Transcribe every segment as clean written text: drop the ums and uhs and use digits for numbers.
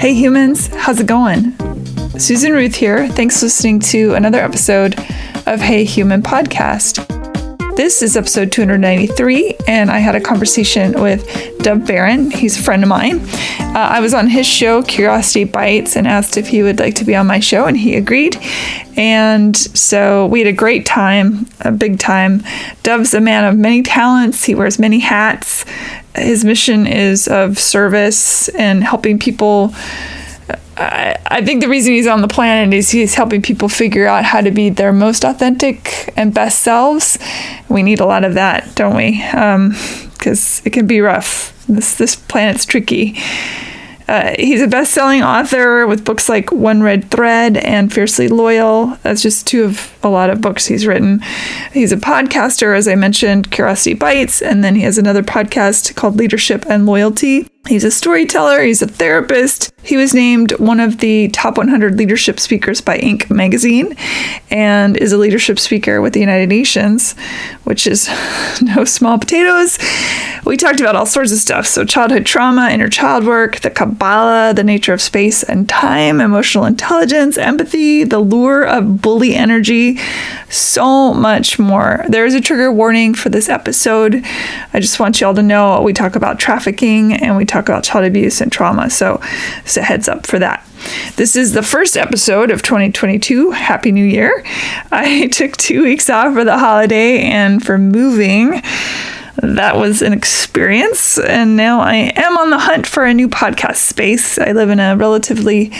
Hey humans, how's it going? Susan Ruth here. Thanks for listening to another episode of Hey Human Podcast. This is episode 293, and I had a conversation with Dov Baron. He's a friend of mine. I was on his show, Curiosity Bites, and asked if he would like to be on my show, and he agreed. And so we had a great time, a big time. Dov's a man of many talents. He wears many hats. His mission is of service and helping people. I think the reason he's on the planet is he's helping people figure out how to be their most authentic and best selves. We need a lot of that, don't we? Because it can be rough. This planet's tricky. He's a best-selling author with books like One Red Thread and Fiercely Loyal. That's just two of a lot of books he's written. He's a podcaster, as I mentioned, Curiosity Bites, and then he has another podcast called Leadership and Loyalty. He's a storyteller. He's a therapist. He was named one of the top 100 leadership speakers by Inc. magazine and is a leadership speaker with the United Nations, which is no small potatoes. We talked about all sorts of stuff. So childhood trauma, inner child work, the Kabbalah, the nature of space and time, emotional intelligence, empathy, the lure of bully energy, so much more. There is a trigger warning for this episode. I just want you all to know we talk about trafficking and we talk about child abuse and trauma. So a heads up for that. This is the first episode of 2022. Happy New Year. I took 2 weeks off for the holiday and for moving. That was an experience. And now I am on the hunt for a new podcast space. I live in a relatively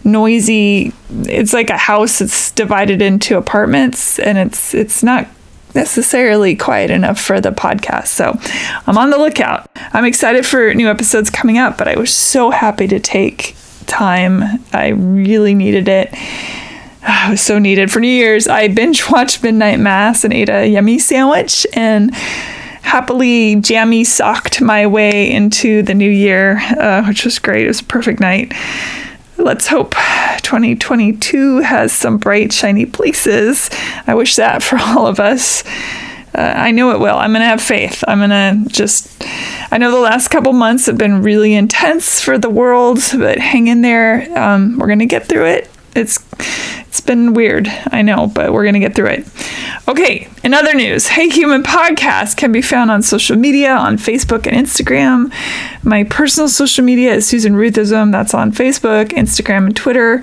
noisy, it's like a house that's divided into apartments, and it's not necessarily quiet enough for the podcast. So I'm on the lookout. I'm excited for new episodes coming up, but I was so happy to take time. I really needed it. It was so needed. For New Year's, I binge watched Midnight Mass and ate a yummy sandwich and happily jammy socked my way into the new year, which was great. It was a perfect night. Let's hope 2022 has some bright, shiny places. I wish that for all of us. I know it will. I'm going to have faith. I know the last couple months have been really intense for the world, but hang in there. We're going to get through it. It's been weird, I know, but we're going to get through it. Okay, in other news, Hey Human Podcast can be found on social media, on Facebook and Instagram. My personal social media is Susan Ruthism. That's on Facebook, Instagram, and Twitter.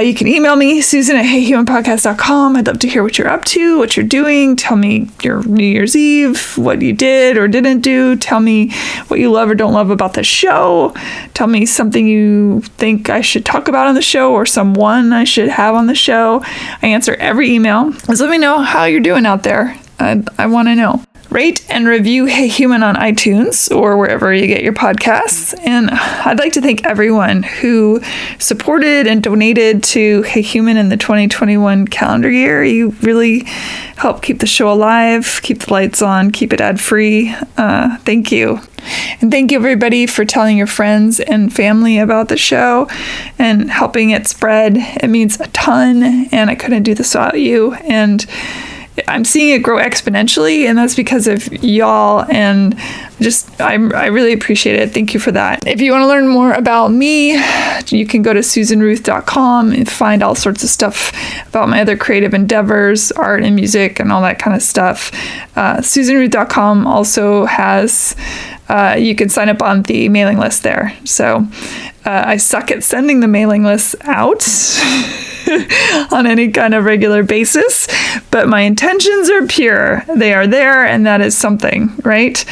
You can email me, Susan at heyhumanpodcast.com. I'd love to hear what you're up to, what you're doing. Tell me your New Year's Eve, what you did or didn't do. Tell me what you love or don't love about the show. Tell me something you think I should talk about on the show or someone I should have on the show. I answer every email. Just let me know how you're doing out there. I want to know. Rate and review Hey Human on iTunes or wherever you get your podcasts. And I'd like to thank everyone who supported and donated to Hey Human in the 2021 calendar year. You really help keep the show alive, keep the lights on, keep it ad-free. Thank you. And thank you, everybody, for telling your friends and family about the show and helping it spread. It means a ton, and I couldn't do this without you. And I'm seeing it grow exponentially, and that's because of y'all, and I really appreciate it. Thank you for that. If you want to learn more about me, you can go to susanruth.com and find all sorts of stuff about my other creative endeavors, art and music and all that kind of stuff. susanruth.com also has, you can sign up on the mailing list there. So I suck at sending the mailing list out on any kind of regular basis, but my intentions are pure. They are there, and that is something, right?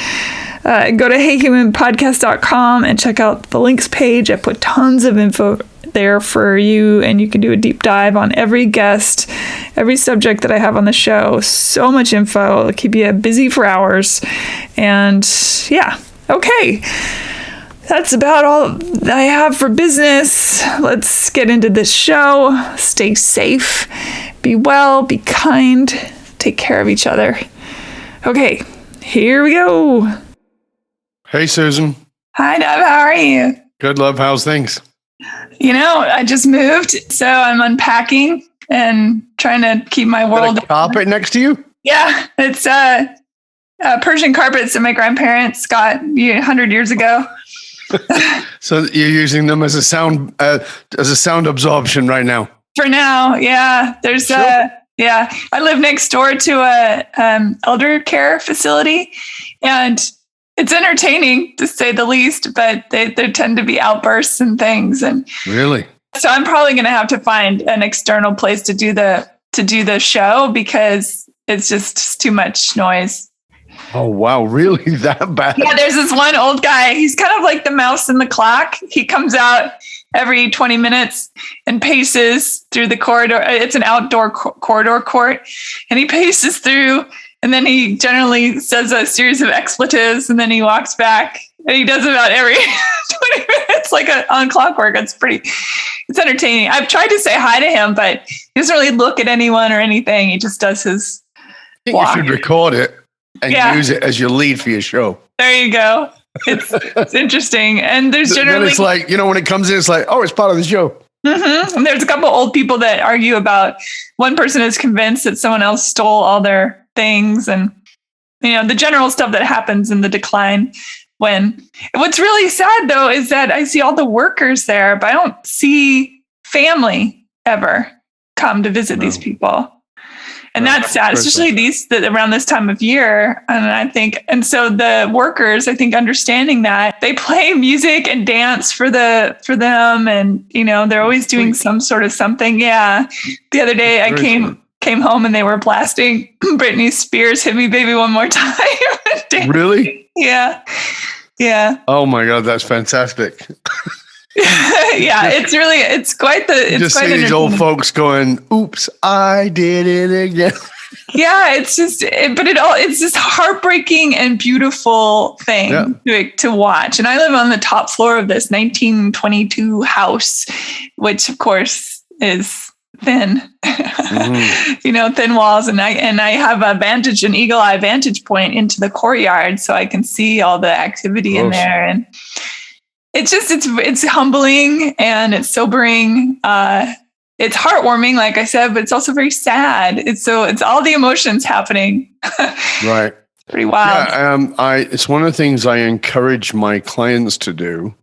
Go to heyhumanpodcast.com and check out the links page. I put tons of info there for you, and you can do a deep dive on every guest, every subject that I have on the show. So much info. It'll keep you busy for hours. And yeah, okay. That's about all I have for business. Let's get into this show. Stay safe, be well, be kind, take care of each other. Okay, here we go. Hey, Susan. Hi, Dov. How are you? Good, love. How's things? I just moved, so I'm unpacking and trying to keep my world. Got a carpet next to you? Yeah, it's Persian carpets that my grandparents got 100 years ago. So you're using them as a sound absorption right now. For now, yeah. There's Sure. I live next door to a elder care facility, and it's entertaining to say the least. But there tend to be outbursts and things, and Really? so I'm probably going to have to find an external place to do the show because it's just too much noise. Oh, wow. Really? That bad? Yeah, there's this one old guy. He's kind of like the mouse in the clock. He comes out every 20 minutes and paces through the corridor. It's an outdoor corridor court. And he paces through, and then he generally says a series of expletives, and then he walks back. And he does about every 20 minutes, like on clockwork. It's entertaining. I've tried to say hi to him, but he doesn't really look at anyone or anything. He just does his walk. You should record it and use it as your lead for your show. There you go. It's interesting. And there's generally... Then it's like, when it comes in, it's like, oh, it's part of the show. Mm-hmm. And there's a couple old people that argue about, one person is convinced that someone else stole all their things, and, the general stuff that happens in the decline. What's really sad, though, is that I see all the workers there, but I don't see family ever come to visit these people. And that's sad, especially around this time of year. And so the workers, I think, understanding that, they play music and dance for them. And, they're always doing some sort of something. Yeah. The other day I came home and they were blasting Britney Spears, "Hit Me Baby One More Time." Really? Yeah. Yeah. Oh my God. That's fantastic. Yeah, it's quite the. It's just quite see these old folks going, "Oops, I did it again." Yeah, it's this heartbreaking and beautiful thing to watch. And I live on the top floor of this 1922 house, which of course is thin, thin walls, and I have an eagle eye vantage point into the courtyard, so I can see all the activity in there. And it's humbling and it's sobering. It's heartwarming, like I said, but it's also very sad. It's all the emotions happening. Right. Pretty wild. Yeah, it's one of the things I encourage my clients to do.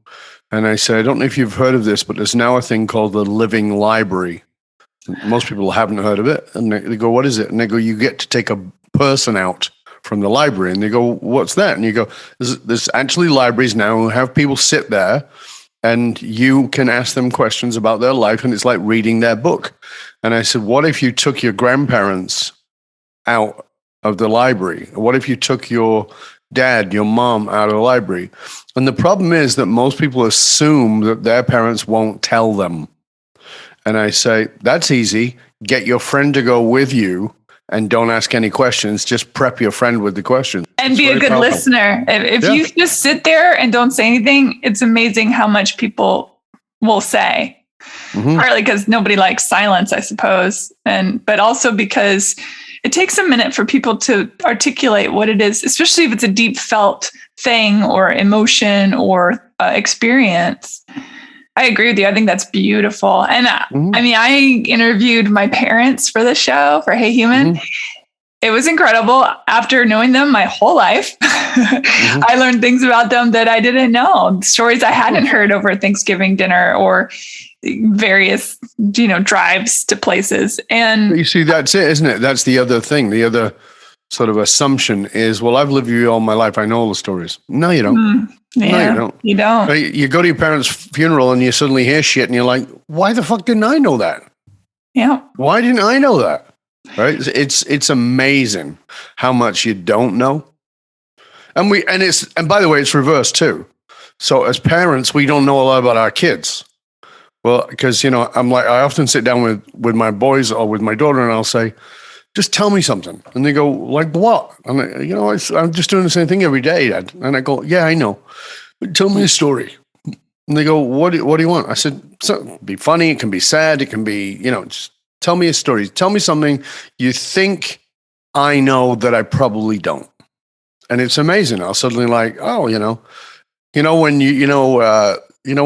And I say, I don't know if you've heard of this, but there's now a thing called the living library. Most people haven't heard of it. And they go, "What is it?" And they go, "You get to take a person out from the library." And they go, "What's that?" And you go, there's actually libraries now who have people sit there and you can ask them questions about their life, and it's like reading their book. And I said, what if you took your grandparents out of the library? What if you took your dad, your mom out of the library? And the problem is that most people assume that their parents won't tell them. And I say, that's easy. Get your friend to go with you and don't ask any questions. Just prep your friend with the questions. And be a good listener. If you just sit there and don't say anything, it's amazing how much people will say. Partly because nobody likes silence, I suppose. But also because it takes a minute for people to articulate what it is, especially if it's a deep felt thing or emotion or experience. I agree with you. I think that's beautiful. And I interviewed my parents for the show, for Hey Human. It was incredible. After knowing them my whole life, I learned things about them that I didn't know, stories I hadn't heard over Thanksgiving dinner or various, drives to places. And you see, that's it, isn't it? That's the other thing. The other sort of assumption is, well, I've lived with you all my life. I know all the stories. No, you don't. Yeah, no, you don't. You don't. You go to your parents' funeral and you suddenly hear shit and you're like, why the fuck didn't I know that? Yeah. Why didn't I know that? Right? It's amazing how much you don't know. And by the way, it's reversed too. So as parents, we don't know a lot about our kids. Well, because, I'm like, I often sit down with my boys or with my daughter and I'll say, just tell me something. And they go, like what? And I'm just doing the same thing every day, Dad. And I go, yeah, I know. But tell me a story. And they go, what do you want? I said, so it can be funny. It can be sad. It can be, just tell me a story. Tell me something you think I know that I probably don't. And it's amazing. I'll suddenly like, oh, when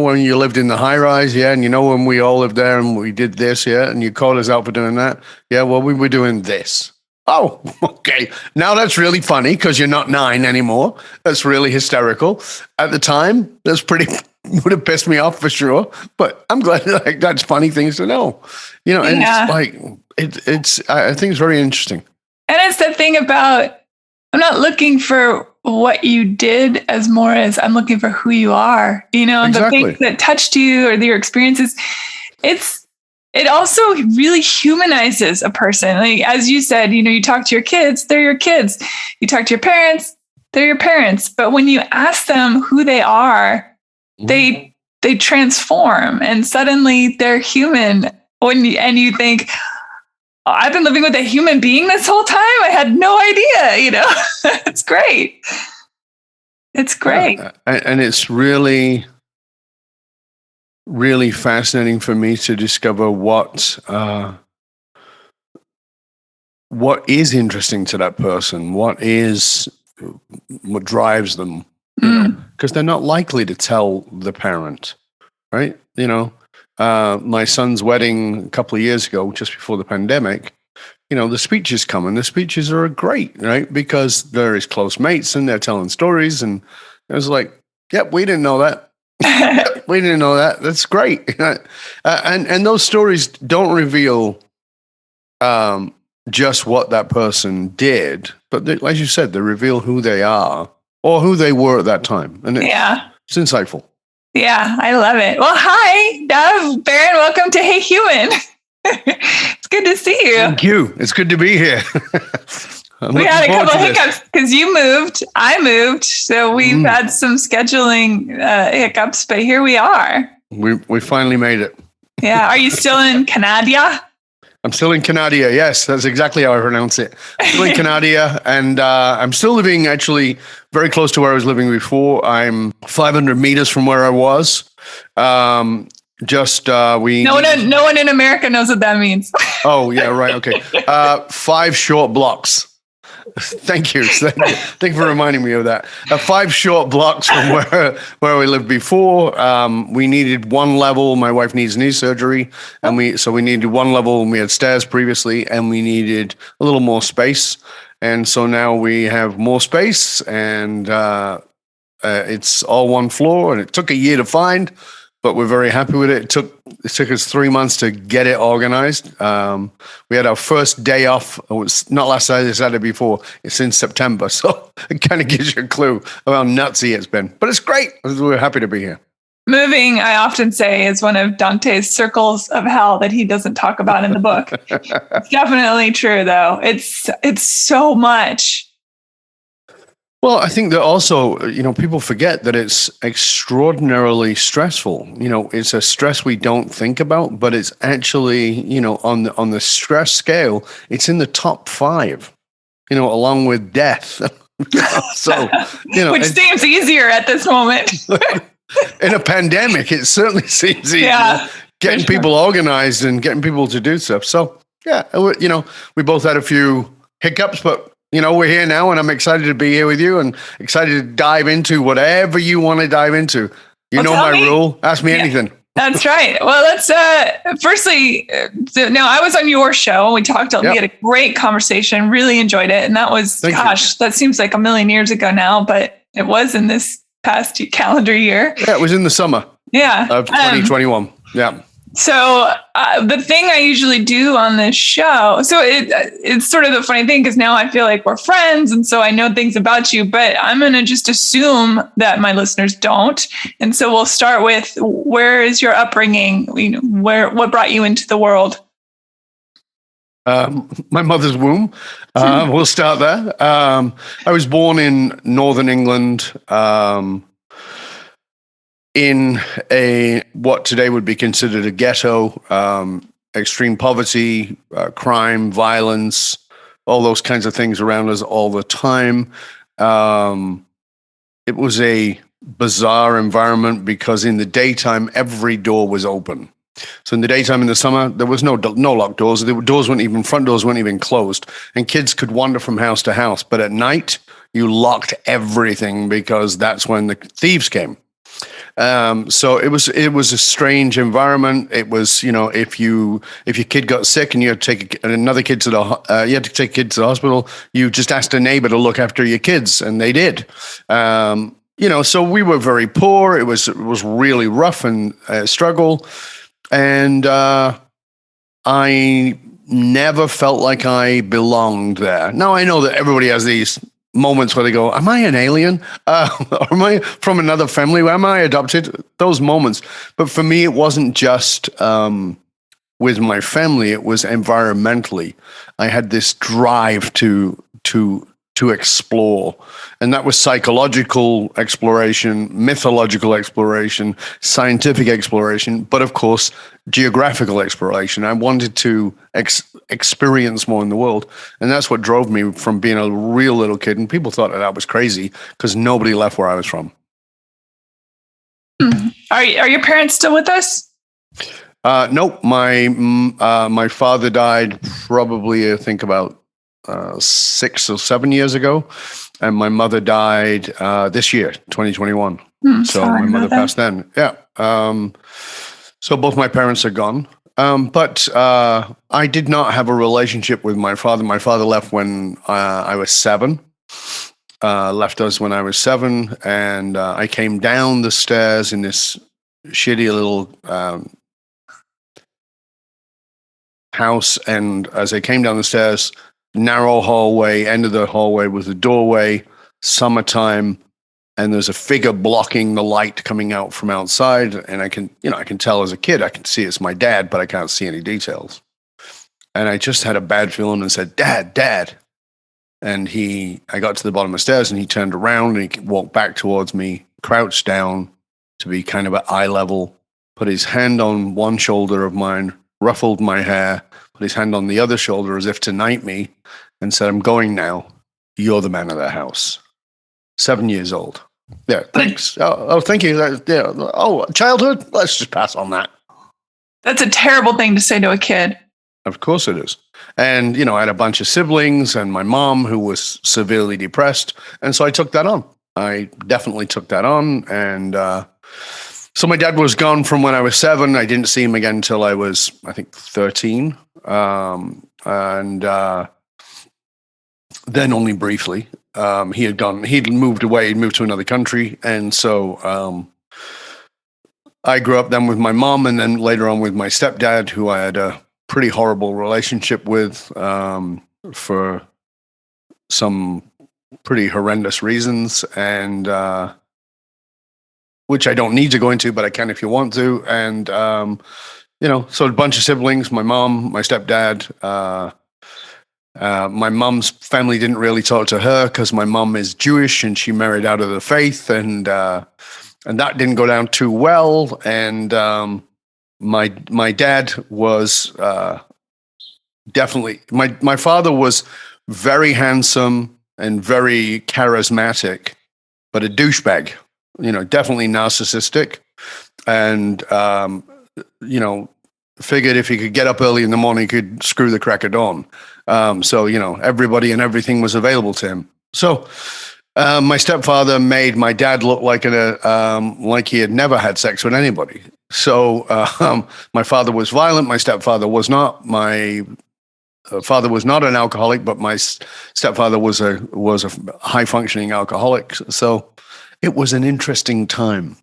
when you lived in the high rise, yeah, and when we all lived there and we did this, yeah, and you called us out for doing that, yeah, well, we were doing this. Oh, okay. Now that's really funny because you're not 9 anymore. That's really hysterical. At the time, that's pretty would have pissed me off for sure. But I'm glad like that's funny things to know. And it's like it's I think it's very interesting. And it's the thing about I'm not looking for what you did as more as I'm looking for who you are. Exactly. The things that touched you or your experiences. It also really humanizes a person. Like, as you said, you talk to your kids, they're your kids. You talk to your parents, they're your parents. But when you ask them who they are, they transform and suddenly they're human. And you think, oh, I've been living with a human being this whole time. I had no idea, It's great. It's great. And it's really, really fascinating for me to discover what is interesting to that person, what drives them, because they're not likely to tell the parent, right? My son's wedding a couple of years ago, just before the pandemic, the speeches come and the speeches are great, right? Because they're his close mates and they're telling stories. And I was like, yep, we didn't know that. We didn't know that. That's great. And those stories don't reveal just what that person did, but as you said, they reveal who they are or who they were at that time. And it's insightful. Yeah, I love it. Well, hi, Dov Baron. Welcome to Hey Human. It's good to see you. Thank you. It's good to be here. We had a couple of hiccups because you moved, I moved. So we've had some scheduling hiccups, but here we are. We finally made it. Yeah. Are you still in Canada? I'm still in Canada. Yes, that's exactly how I pronounce it. I'm still in Canada, and I'm still living actually very close to where I was living before. I'm 500 meters from where I was. No one in America knows what that means. Oh, yeah, right. Okay. 5 short blocks. Thank you. Thank you for reminding me of that. 5 short blocks from where we lived before. We needed 1 level. My wife needs knee surgery, and we needed 1 level. And we had stairs previously, and we needed a little more space. And so now we have more space, and it's all 1 floor. And it took a year to find, but we're very happy with it. It took us 3 months to get it organized. We had our first day off. It was not last Saturday, the Saturday before. It's in September. So it kind of gives you a clue of how nutsy it's been. But it's great. We're happy to be here. Moving, I often say, is one of Dante's circles of hell that he doesn't talk about in the book. It's definitely true, though. It's so much. Well, I think that also, people forget that it's extraordinarily stressful. It's a stress we don't think about, but it's actually, on the stress scale, it's in the top 5, along with death. So, which seems easier at this moment. In a pandemic, it certainly seems easier. Getting people organized and getting people to do stuff. So, we both had a few hiccups, but we're here now, and I'm excited to be here with you and excited to dive into whatever you want to dive into. My rule. Ask me anything. That's right. Well, let's firstly, now I was on your show and we talked, we had a great conversation, really enjoyed it. And that was, that seems like a million years ago now, but it was in this past calendar year. Yeah, it was in the summer of 2021. Yeah. So the thing I usually do on this show, so it's sort of the funny thing because now I feel like we're friends and so I know things about you, but I'm going to just assume that my listeners don't. And so we'll start with, where is your upbringing? What brought you into the world? My mother's womb. We'll start there. I was born in Northern England, in what today would be considered a ghetto, extreme poverty, crime, violence, all those kinds of things around us all the time. It was a bizarre environment because in the daytime, every door was open. So in the daytime, in the summer, there was no locked doors. The front doors weren't even closed, and kids could wander from house to house. But at night, you locked everything because that's when the thieves came. So it was a strange environment. It was, if your kid got sick and you had to take another kid to you had to take a kid to the hospital, you just asked a neighbor to look after your kids, and they did. So we were very poor. It was really rough and struggle, and I never felt like I belonged there. Now I know that everybody has these moments where they go, am I an alien? Or am I from another family? Am I adopted? Those moments. But for me, it wasn't just with my family. It was environmentally. I had this drive to explore. And that was psychological exploration, mythological exploration, scientific exploration, but of course, geographical exploration. I wanted to experience more in the world. And that's what drove me from being a real little kid. And people thought that I was crazy because nobody left where I was from. Are your parents still with us? Nope. My father died probably, I think, about 6 or 7 years ago, and my mother died this year, 2021. So my mother passed then. Yeah. So both my parents are gone. But I did not have a relationship with my father. My father left when I was 7. Left us when I was 7, and I came down the stairs in this shitty little house, and as I came down the stairs, narrow hallway, end of the hallway was a doorway, summertime, and there's a figure blocking the light coming out from outside. And I can tell as a kid, I can see it's my dad, but I can't see any details. And I just had a bad feeling and said, Dad. And I got to the bottom of the stairs, and he turned around and he walked back towards me, crouched down to be kind of at eye level, put his hand on one shoulder of mine, ruffled my hair, put his hand on the other shoulder as if to knight me, and said, I'm going now. You're the man of the house. 7 years old. Yeah, thanks. Oh, thank you. Yeah. Oh, childhood? Let's just pass on that. That's a terrible thing to say to a kid. Of course it is. And, I had a bunch of siblings and my mom who was severely depressed. And so I took that on. I definitely took that on. And so my dad was gone from when I was 7. I didn't see him again until I was, I think, 13. Then only briefly. He'd moved away, he'd moved to another country. And so I grew up then with my mom, and then later on with my stepdad, who I had a pretty horrible relationship with for some pretty horrendous reasons, and which I don't need to go into, but I can if you want to. And, so a bunch of siblings, my mom, my stepdad. My mom's family didn't really talk to her because my mom is Jewish and she married out of the faith, and that didn't go down too well. And my dad was definitely my father was very handsome and very charismatic, but a douchebag. Definitely narcissistic, and figured if he could get up early in the morning, he could screw the crack of dawn. So everybody and everything was available to him. So my stepfather made my dad look like like he had never had sex with anybody. So my father was violent. My stepfather was not. My father was not an alcoholic, but my stepfather was a high functioning alcoholic. So it was an interesting time.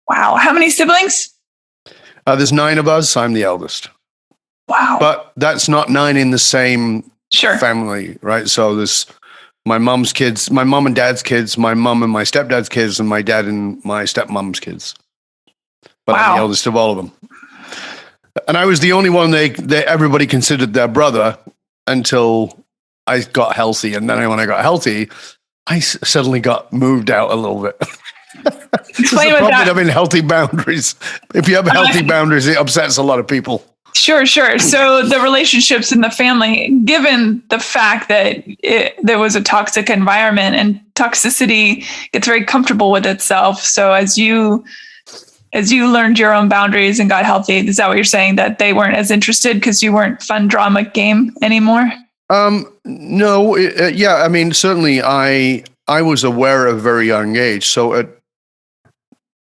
Wow. How many siblings? There's 9 of us. I'm the eldest. Wow. But that's not 9 in the same Sure. family, right? So there's my mom's kids, my mom and dad's kids, my mom and my stepdad's kids, and my dad and my stepmom's kids. But I'm the eldest of all of them. And I was the only one they everybody considered their brother until I got healthy. And then when I got healthy, I suddenly got moved out a little bit. Explain what that. Having healthy boundaries. If you have healthy boundaries, it upsets a lot of people. Sure. So the relationships in the family, given the fact that there was a toxic environment, and toxicity gets very comfortable with itself. So as you learned your own boundaries and got healthy, is that what you're saying, that they weren't as interested because you weren't fun drama game anymore? No. Yeah. I mean, certainly I was aware at a very young age. So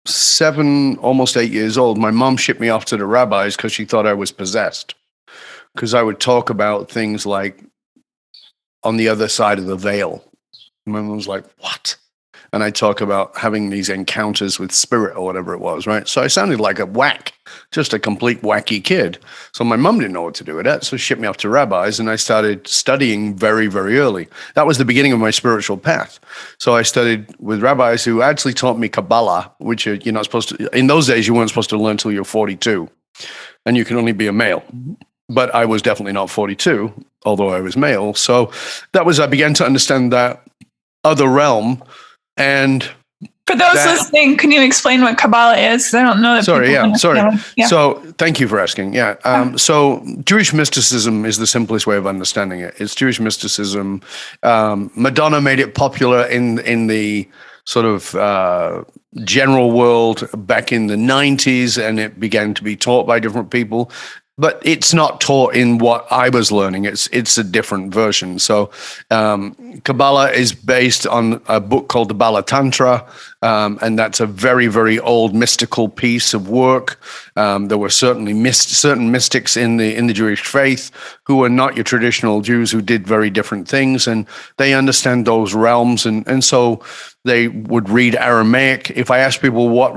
7, almost 8 years old, my mom shipped me off to the rabbis because she thought I was possessed. Because I would talk about things like on the other side of the veil. My mom was like, what? And I talk about having these encounters with spirit or whatever it was, right? So I sounded like a whack, just a complete wacky kid. So my mom didn't know what to do with that. So she shipped me off to rabbis, and I started studying very, very early. That was the beginning of my spiritual path. So I studied with rabbis who actually taught me Kabbalah, which you're not supposed to, in those days, you weren't supposed to learn until you're 42, and you can only be a male. But I was definitely not 42, although I was male. So that was, I began to understand that other realm. And for those listening, can you explain what Kabbalah is? Because I don't know that. Sorry. Yeah. So thank you for asking. So Jewish mysticism is the simplest way of understanding it. It's Jewish mysticism. Madonna made it popular in the sort of general world back in the 90s, and it began to be taught by different people. But it's not taught in what I was learning. It's a different version. So Kabbalah is based on a book called the Bala Tantra, and that's a very, very old mystical piece of work. There were certainly certain mystics in the Jewish faith who were not your traditional Jews, who did very different things, and they understand those realms. And so they would read Aramaic. If I ask people what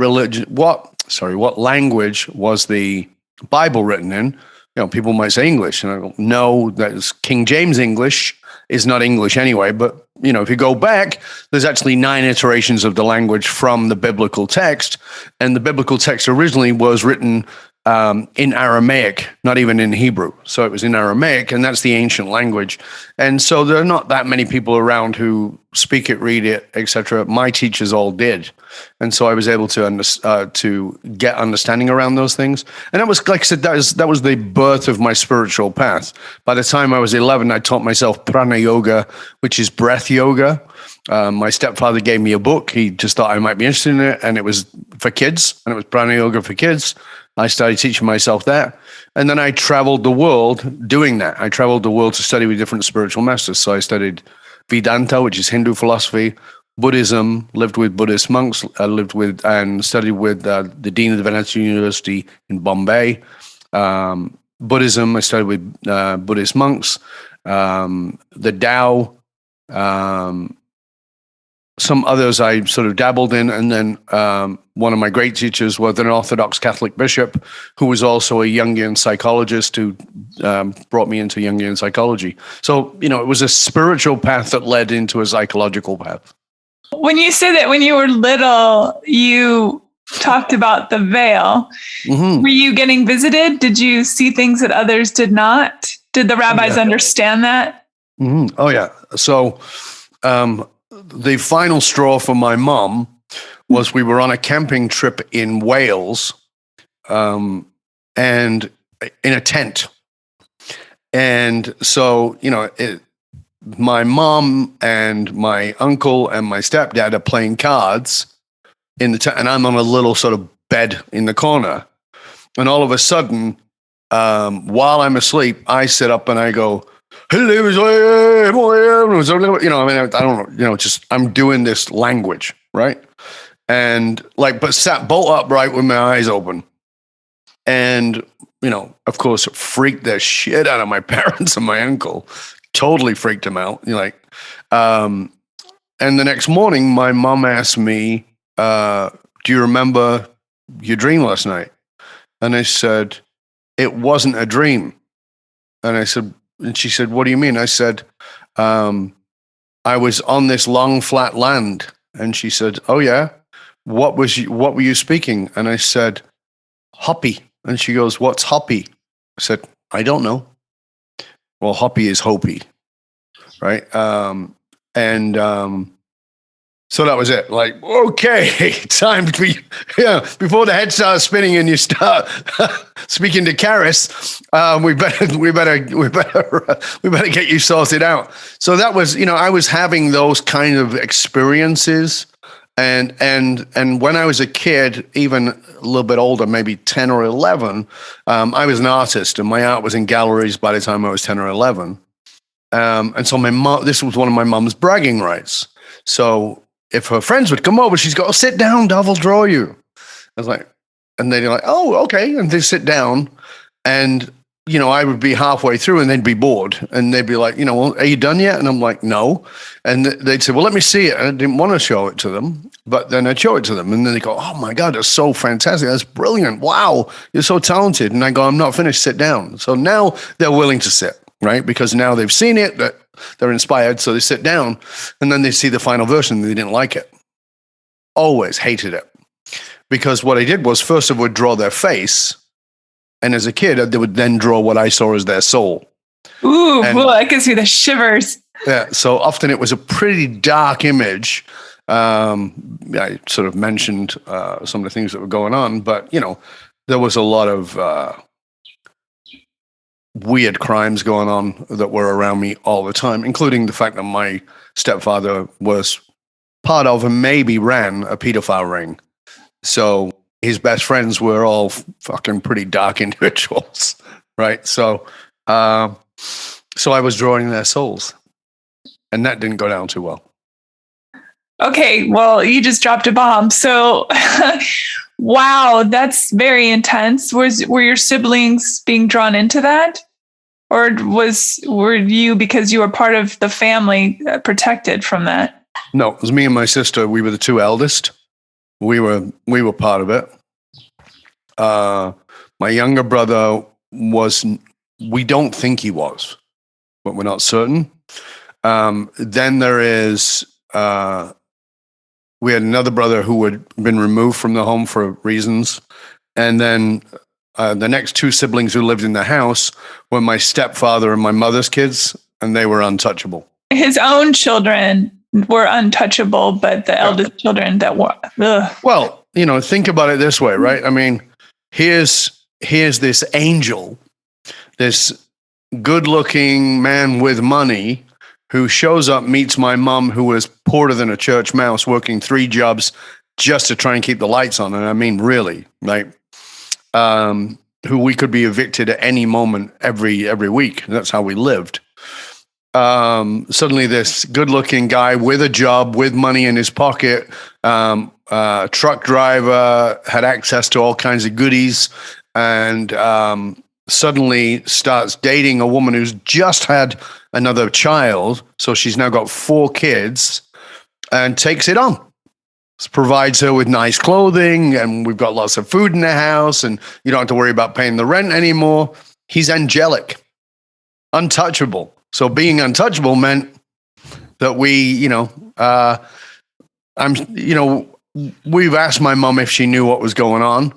language was the Bible written in, people might say English, and I go, no, that is King James English is not English anyway. But if you go back, there's actually 9 iterations of the language from the biblical text, and the biblical text originally was written in Aramaic, not even in Hebrew. So it was in Aramaic, and that's the ancient language. And so there are not that many people around who speak it, read it, etc. My teachers all did. And so I was able to get understanding around those things. And that was, like I said, that was the birth of my spiritual path. By the time I was 11, I taught myself prana yoga, which is breath yoga. My stepfather gave me a book. He just thought I might be interested in it, and it was for kids, and it was prana yoga for kids. I started teaching myself that. And then I traveled the world doing that. I traveled the world to study with different spiritual masters. So I studied Vedanta, which is Hindu philosophy, Buddhism, lived with Buddhist monks, lived with and studied with the Dean of the Venetia University in Bombay. Buddhism, I studied with Buddhist monks, the Tao, some others I sort of dabbled in, and then one of my great teachers was an Orthodox Catholic bishop who was also a Jungian psychologist who brought me into Jungian psychology. So, it was a spiritual path that led into a psychological path. When you say that when you were little, you talked about the veil. Mm-hmm. Were you getting visited? Did you see things that others did not? Did the rabbis understand that? Mm-hmm. Oh, yeah. So, the final straw for my mom was we were on a camping trip in Wales, and in a tent. And so, my mom and my uncle and my stepdad are playing cards in the tent, and I'm on a little sort of bed in the corner. And all of a sudden, while I'm asleep, I sit up and I go, I don't know, just I'm doing this language, right? And but sat bolt upright with my eyes open. And, of course, it freaked the shit out of my parents and my uncle. Totally freaked them out. And the next morning, my mom asked me, do you remember your dream last night? And I said, it wasn't a dream. And she said, what do you mean? I said, I was on this long flat land. And she said, oh yeah, what were you speaking? And I said, Hoppy. And she goes, what's Hoppy? I said, I don't know. Well, Hoppy is Hopi, right? So that was it. Like, okay, time to be, before the head starts spinning and you start speaking to Karis, we better get you sorted out. So that was, I was having those kind of experiences, and when I was a kid, even a little bit older, maybe 10 or 11, I was an artist, and my art was in galleries by the time I was 10 or 11. And so this was one of my mom's bragging rights. So if her friends would come over, she's got to sit down, Dov will draw you. I was like, and they're like, oh, okay. And they sit down and, I would be halfway through and they'd be bored and they'd be like, well, are you done yet? And I'm like, no. And they'd say, well, let me see it. And I didn't want to show it to them, but then I'd show it to them. And then they go, oh my God, that's so fantastic. That's brilliant. Wow. You're so talented. And I go, I'm not finished. Sit down. So now they're willing to sit, right? Because now they've seen it, that they're inspired. So they sit down and then they see the final version and they didn't like it. Always hated it. Because what I did was first I would draw their face. And as a kid, they would then draw what I saw as their soul. Ooh, well, I can see the shivers. Yeah, so often it was a pretty dark image. I sort of mentioned some of the things that were going on, but, there was a lot of weird crimes going on that were around me all the time, including the fact that my stepfather was part of and maybe ran a pedophile ring. So his best friends were all fucking pretty dark individuals, right? So I was drawing their souls, and that didn't go down too well. Okay, well, you just dropped a bomb. So, wow, that's very intense. Were your siblings being drawn into that, or were you, because you were part of the family, protected from that? No, it was me and my sister. We were the two eldest. We were part of it. My younger brother we don't think he was, but we're not certain. Then there is, we had another brother who had been removed from the home for reasons. And then the next two siblings who lived in the house were my stepfather and my mother's kids, and they were untouchable. His own children were untouchable, but the eldest children that were. Ugh. Well, think about it this way, right? I mean, here's this angel, this good-looking man with money who shows up, meets my mom, who was poorer than a church mouse, working 3 jobs just to try and keep the lights on. And I mean, really, right? Who we could be evicted at any moment every week. That's how we lived. Suddenly this good-looking guy with a job, with money in his pocket, truck driver, had access to all kinds of goodies, and suddenly starts dating a woman who's just had another child. So she's now got 4 kids and takes it on. Provides her with nice clothing, and we've got lots of food in the house, and you don't have to worry about paying the rent anymore. He's angelic, untouchable. So being untouchable meant that we've asked my mom if she knew what was going on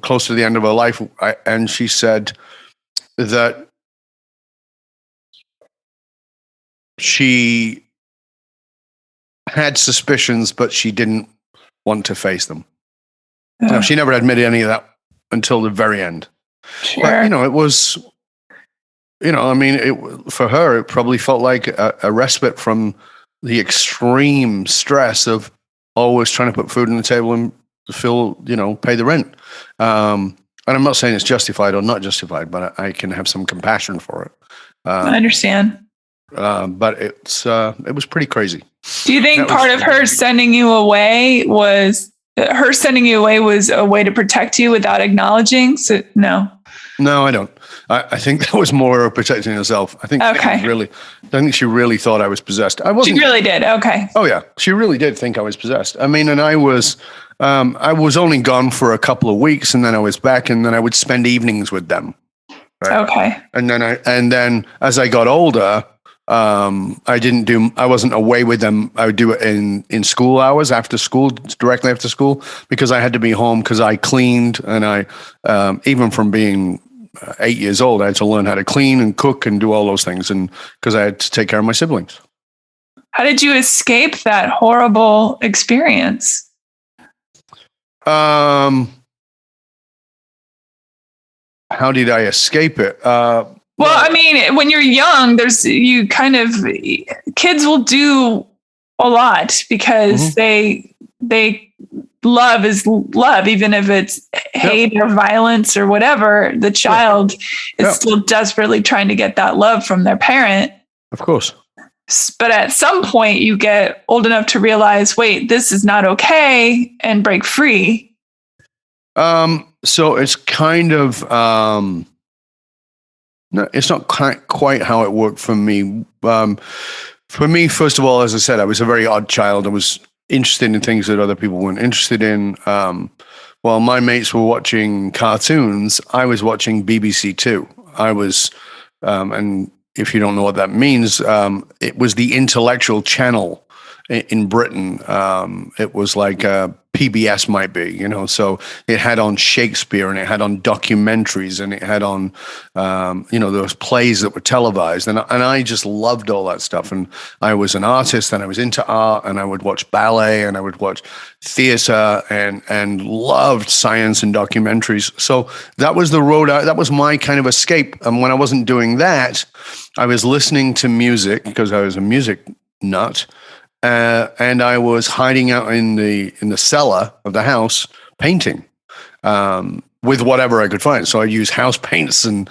close to the end of her life. And she said that she had suspicions, but she didn't want to face them. No, she never admitted any of that until the very end. Sure. But, it was... for her, it probably felt like a respite from the extreme stress of always trying to put food on the table and pay the rent. And I'm not saying it's justified or not justified, but I can have some compassion for it. I understand. But it was pretty crazy. Do you think part of her sending you away was a way to protect you without acknowledging? So, no. No, I don't. I think that was more protecting herself. I think she really thought I was possessed. I wasn't. She really did. Okay. Oh yeah, she really did think I was possessed. I mean, and I was only gone for a couple of weeks, and then I was back, and then I would spend evenings with them. Right? Okay. And then as I got older, I wasn't away with them. I would do it in school hours, directly after school, because I had to be home because I cleaned, and I even from being 8 years old, I had to learn how to clean and cook and do all those things, and because I had to take care of my siblings. How did you escape that horrible experience? How did I escape it? Well, I mean, when you're young, kids will do a lot because they love is love, even if it's hate or violence or whatever. The child is still desperately trying to get that love from their parent. Of course. But at some point you get old enough to realize, wait, this is not okay, and break free. So it's kind of no, it's not quite how it worked for me. For me, first of all, as I said, I was a very odd child. I was interested in things that other people weren't interested in. While my mates were watching cartoons, I was watching BBC Two. I was, and if you don't know what that means, it was the intellectual channel in Britain. It was like PBS might be, so it had on Shakespeare and it had on documentaries and it had on, those plays that were televised. And I just loved all that stuff. And I was an artist and I was into art and I would watch ballet and I would watch theater and loved science and documentaries. So that was the road that was my kind of escape. And when I wasn't doing that, I was listening to music because I was a music nut. And I was hiding out in the cellar of the house painting with whatever I could find. So I'd use house paints and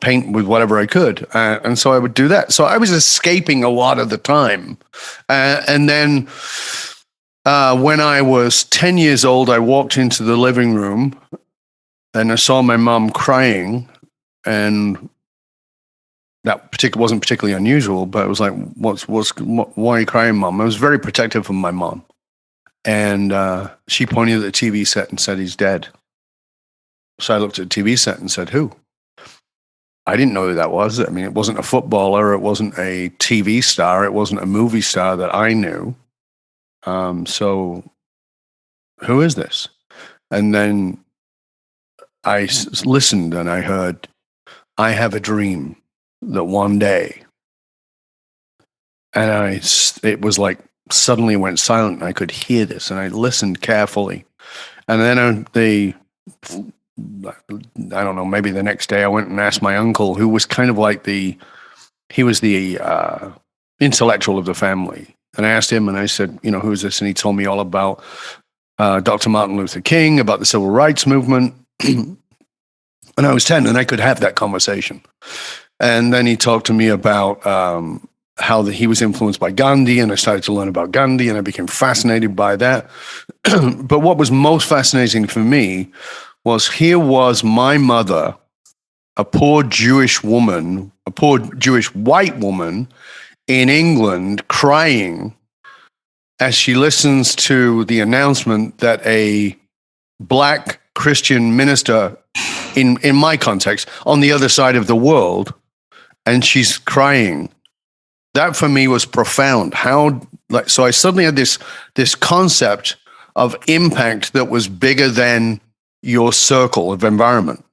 paint with whatever I could, and so I would do that. So I was escaping a lot of the time. And then when I was 10 years old, I walked into the living room and I saw my mom crying, and that wasn't particularly unusual, but it was like, why are you crying, Mom? I was very protective of my mom. And she pointed at the TV set and said, he's dead. So I looked at the TV set and said, who? I didn't know who that was. I mean, it wasn't a footballer. It wasn't a TV star. It wasn't a movie star that I knew. So who is this? And then I listened and I heard, I have a dream that one day, and it was like suddenly went silent and I could hear this and I listened carefully. And then I don't know, maybe the next day I went and asked my uncle, who was kind of like he was the intellectual of the family. And I asked him and I said, who is this? And he told me all about Dr. Martin Luther King, about the civil rights movement. And I was 10 and I could have that conversation. And then he talked to me about how he was influenced by Gandhi, and I started to learn about Gandhi, and I became fascinated by that. But what was most fascinating for me was here was my mother, a poor Jewish woman, a poor Jewish white woman in England, crying as she listens to the announcement that a Black Christian minister, in my context, on the other side of the world, and she's crying. That for me was profound. So I suddenly had this concept of impact that was bigger than your circle of environment,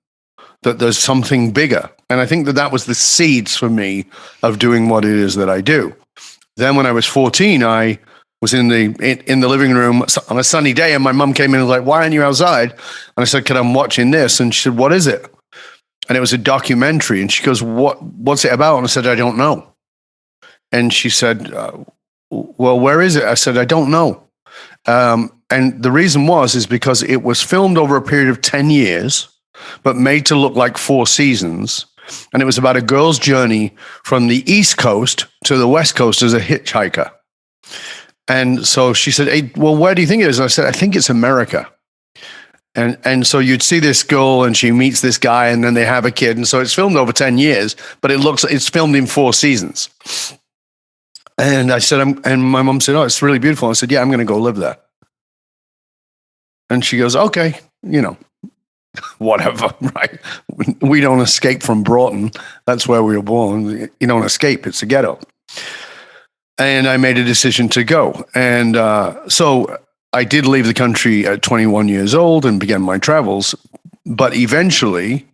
that there's something bigger. And I think that was the seeds for me of doing what it is that I do. Then when I was 14, I was in the living room on a sunny day, and my mom came in and was like, why aren't you outside? And I said, 'Cause I'm watching this. And she said, what is it? And it was a documentary. And she goes, what's it about? And I said, I don't know. And she said, well, where is it? I said, I don't know. And the reason is because it was filmed over a period of 10 years, but made to look like 4 seasons. And it was about a girl's journey from the East Coast to the West Coast as a hitchhiker. And so she said, hey, well, where do you think it is? And I said, I think it's America. And so you'd see this girl and she meets this guy and then they have a kid. And so it's filmed over 10 years, but it's filmed in 4 seasons. And I said, and my mom said, oh, it's really beautiful. I said, yeah, I'm going to go live there. And she goes, okay, whatever, right? We don't escape from Broughton. That's where we were born. You don't escape. It's a ghetto. And I made a decision to go. And so I did leave the country at 21 years old and began my travels. But eventually,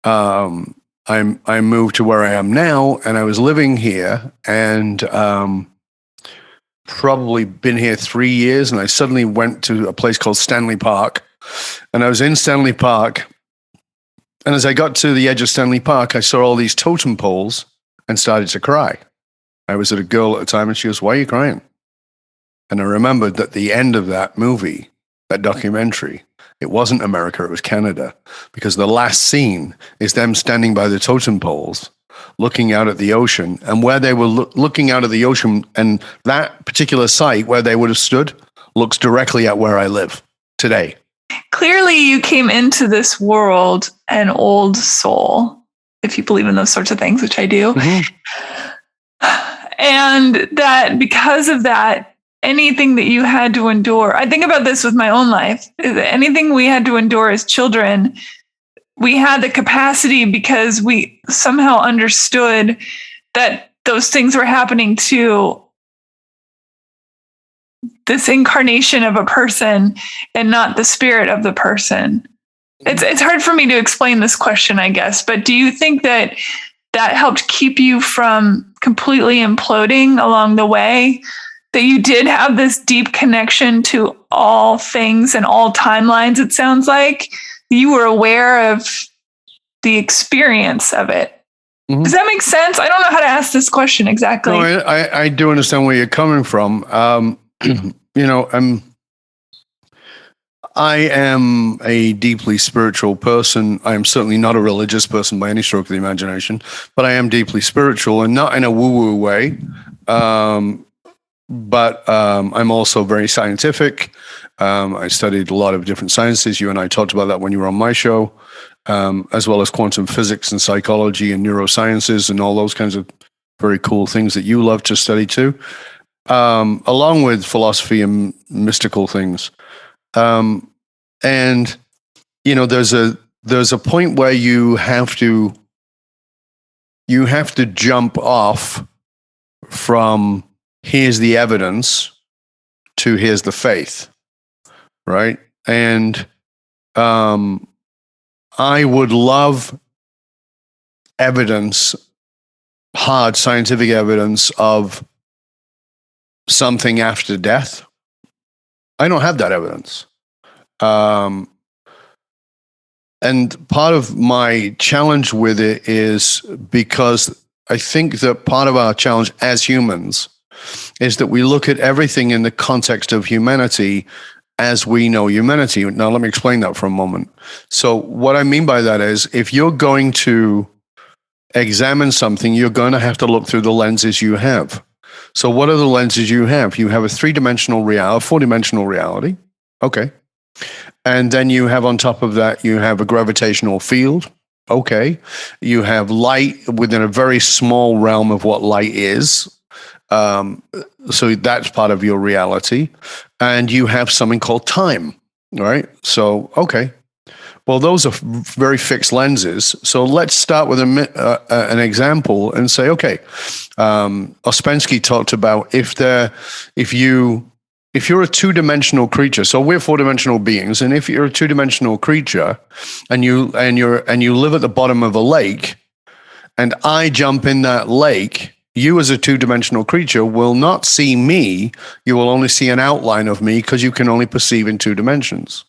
I moved to where I am now, and I was living here and probably been here 3 years. And I suddenly went to a place called Stanley Park. And I was in Stanley Park. And as I got to the edge of Stanley Park, I saw all these totem poles and started to cry. I was with a girl at the time, and she goes, why are you crying? And I remembered that the end of that movie, that documentary, it wasn't America, it was Canada. Because the last scene is them standing by the totem poles, looking out at the ocean. And where they were looking out at the ocean, and that particular site where they would have stood looks directly at where I live today. Clearly, you came into this world an old soul, if you believe in those sorts of things, which I do. And that because of that, anything that you had to endure, I think about this with my own life, anything we had to endure as children, we had the capacity because we somehow understood that those things were happening to this incarnation of a person and not the spirit of the person. It's hard for me to explain this question, I guess, but do you think that helped keep you from completely imploding along the way? That you did have this deep connection to all things and all timelines, it sounds like? You were aware of the experience of it. Mm-hmm. Does that make sense? I don't know how to ask this question exactly. No, I do understand where you're coming from. I am a deeply spiritual person. I am certainly not a religious person by any stroke of the imagination, but I am deeply spiritual, and not in a woo-woo way. But I'm also very scientific. I studied a lot of different sciences. You and I talked about that when you were on my show, as well as quantum physics and psychology and neurosciences and all those kinds of very cool things that you love to study too, along with philosophy and mystical things. And there's a point where you have to jump off from here's the evidence to here's the faith, right? And I would love evidence, hard scientific evidence of something after death. I don't have that evidence. And part of my challenge with it is because I think that part of our challenge as humans is that we look at everything in the context of humanity as we know humanity. Now, let me explain that for a moment. So what I mean by that is if you're going to examine something, you're going to have to look through the lenses you have. So what are the lenses you have? You have a 3-dimensional reality, 4-dimensional reality. Okay. And then you have on top of that, you have a gravitational field. Okay. You have light within a very small realm of what light is. So that's part of your reality. And you have something called time, right? So, okay. Well, those are very fixed lenses. So let's start with an example and say, okay, Ouspensky talked about if you're a 2-dimensional creature, so we're 4-dimensional beings, and if you're a 2-dimensional creature and you live at the bottom of a lake, and I jump in that lake, you as a 2-dimensional creature will not see me. You will only see an outline of me because you can only perceive in 2 dimensions.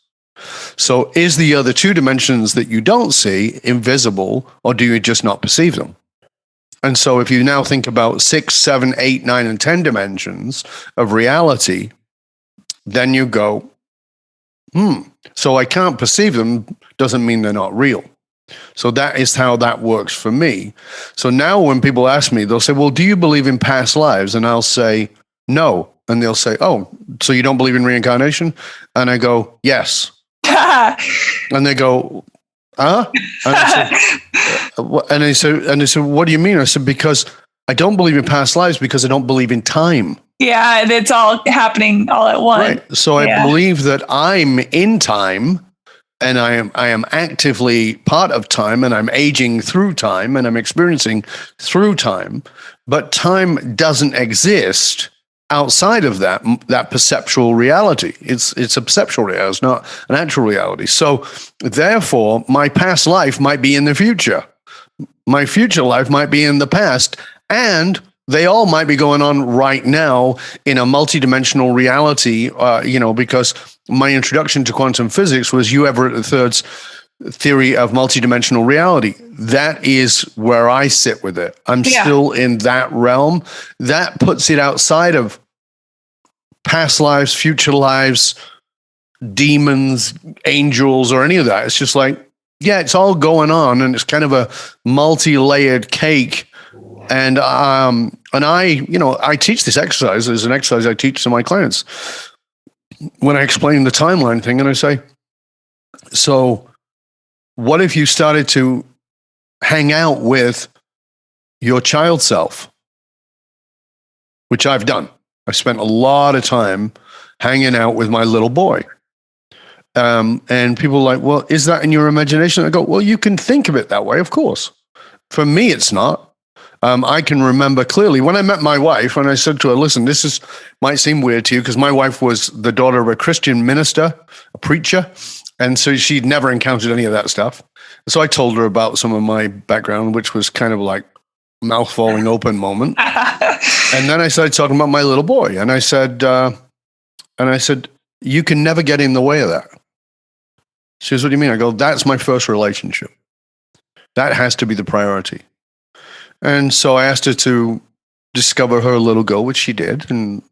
So is the other 2 dimensions that you don't see invisible, or do you just not perceive them? And so if you now think about 6, 7, 8, 9, and 10 dimensions of reality, then you go, so I can't perceive them doesn't mean they're not real. So that is how that works for me. So now when people ask me, they'll say, well, do you believe in past lives? And I'll say, no. And they'll say, oh, so you don't believe in reincarnation? And I go, yes. And they go, huh? And they said, what do you mean? I said, because I don't believe in past lives because I don't believe in time. Yeah, it's all happening all at once. Right. So I believe that I'm in time, and I am actively part of time, and I'm aging through time, and I'm experiencing through time. But time doesn't exist outside of that perceptual reality. It's a perceptual reality. It's not an actual reality. So therefore, my past life might be in the future. My future life might be in the past, and they all might be going on right now in a multidimensional reality, because my introduction to quantum physics was Hugh Everett III's theory of multidimensional reality. That is where I sit with it. I'm still in that realm. That puts it outside of past lives, future lives, demons, angels, or any of that. It's just like, it's all going on, and it's kind of a multi-layered cake. And I teach this exercise. There's an exercise I teach to my clients when I explain the timeline thing, and I say, So what if you started to hang out with your child self, which I've done. I spent a lot of time hanging out with my little boy. And people are like, well, is that in your imagination? I go, well, you can think of it that way, of course. For me, it's not. I can remember clearly when I met my wife, and I said to her, listen, might seem weird to you because my wife was the daughter of a Christian minister, a preacher. And so she'd never encountered any of that stuff. So I told her about some of my background, which was kind of like mouth falling open moment. And then I started talking about my little boy. And I said, you can never get in the way of that. She goes, what do you mean? I go, that's my first relationship. That has to be the priority. And so I asked her to discover her little girl, which she did. And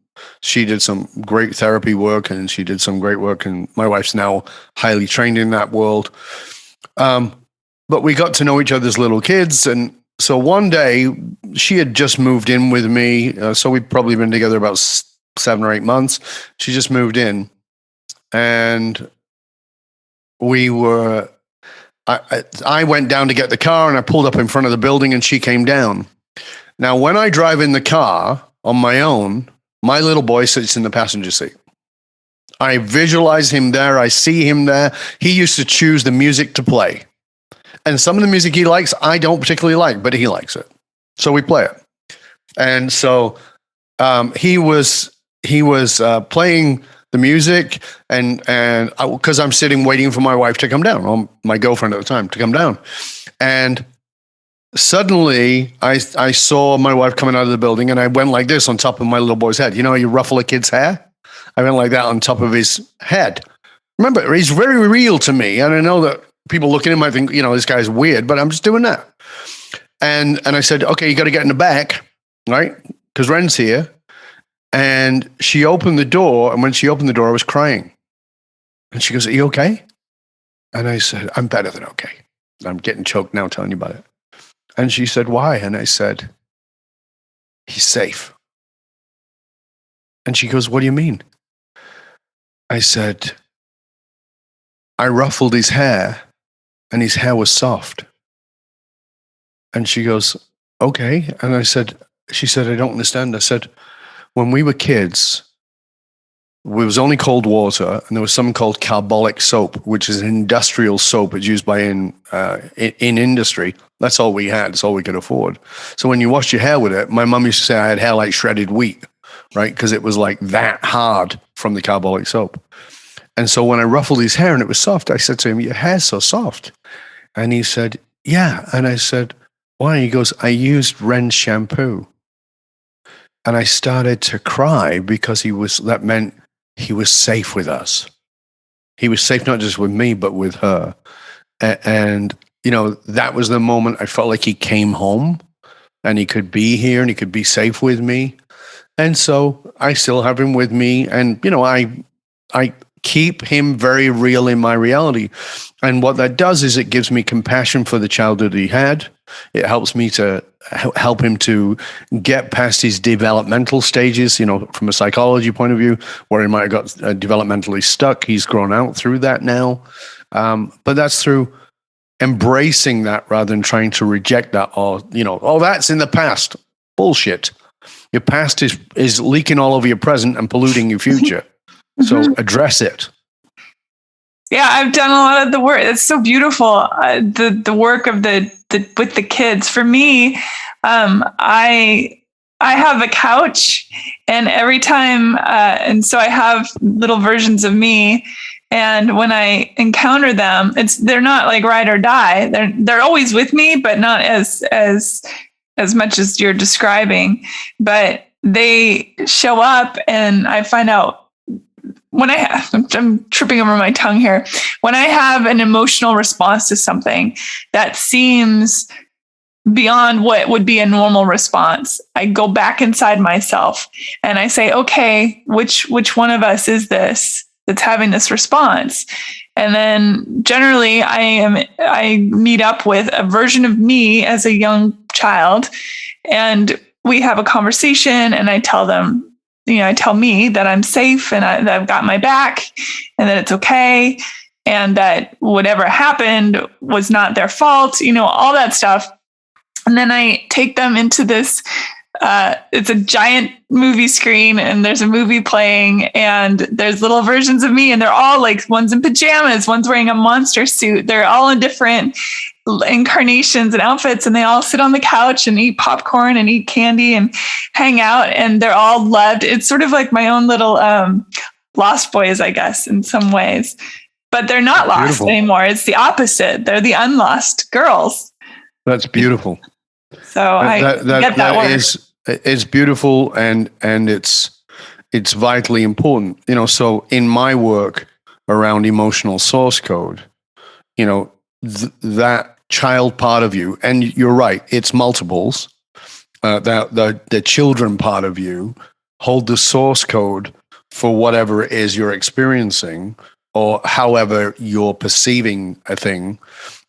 she did some great therapy work and she did some great work. And my wife's now highly trained in that world. But we got to know each other's little kids. And so one day she had just moved in with me. So we'd probably been together about 7 or 8 months. She just moved in and I went down to get the car and I pulled up in front of the building and she came down. Now, when I drive in the car on my own, my little boy sits in the passenger seat. I visualize him there. I see him there. He used to choose the music to play. And some of the music he likes, I don't particularly like, but he likes it. So we play it. And so he was playing the music and because I'm sitting waiting for my wife to come down, or my girlfriend at the time to come down. And suddenly I saw my wife coming out of the building and I went like this on top of my little boy's head. You know, you ruffle a kid's hair? I went like that on top of his head. Remember, he's very real to me. And I know that people looking at him might think, you know, this guy's weird, but I'm just doing that. And I said, okay, you got to get in the back, right? Because Ren's here. And she opened the door. And when she opened the door, I was crying. And she goes, are you okay? And I said, I'm better than okay. I'm getting choked now telling you about it. And she said, why? And I said, he's safe. And she goes, what do you mean? I said, I ruffled his hair and his hair was soft. And she goes, okay. And she said, I don't understand. I said, when we were kids, it was only cold water and there was something called carbolic soap, which is an industrial soap. It's used in industry. That's all we had. That's all we could afford. So when you washed your hair with it, my mum used to say I had hair like shredded wheat, right? Because it was like that hard from the carbolic soap. And so when I ruffled his hair and it was soft, I said to him, your hair's so soft. And he said, yeah. And I said, why? He goes, I used Ren's shampoo. And I started to cry because that meant he was safe with us. He was safe not just with me, but with her. And, you know, that was the moment I felt like he came home and he could be here and he could be safe with me. And so I still have him with me. And, you know, I keep him very real in my reality. And what that does is it gives me compassion for the childhood he had. It helps me to help him to get past his developmental stages, you know, from a psychology point of view, where he might have got developmentally stuck. He's grown out through that now. But that's through embracing that rather than trying to reject that or, you know, oh, that's in the past. Bullshit. Your past is leaking all over your present and polluting your future. So address it. Yeah, I've done a lot of the work. It's so beautiful. The work of the with the kids. For me, I have a couch, and every time, and so I have little versions of me. And when I encounter them, they're not like ride or die. They're always with me, but not as much as you're describing. But they show up, and I find out. I'm tripping over my tongue here. When I have an emotional response to something that seems beyond what would be a normal response, I go back inside myself and I say, okay, which one of us is this that's having this response? And then generally I meet up with a version of me as a young child, and we have a conversation, and I tell them, you know, I tell me that I'm safe and that I've got my back and that it's okay. and that whatever happened was not their fault, all that stuff. And then I take them into this, it's a giant movie screen and there's a movie playing and there's little versions of me and they're all like, one's in pajamas, one's wearing a monster suit. They're all in different incarnations and outfits, and they all sit on the couch and eat popcorn and eat candy and hang out, and they're all loved. It's sort of like my own little Lost Boys, I guess, in some ways, but they're not lost Beautiful. anymore. It's the opposite. They're the unlost girls. That's beautiful. So it's beautiful, and it's vitally important. So in my work around emotional source code, that child part of you, and you're right, it's multiples. The children part of you hold the source code for whatever it is you're experiencing, or however you're perceiving a thing,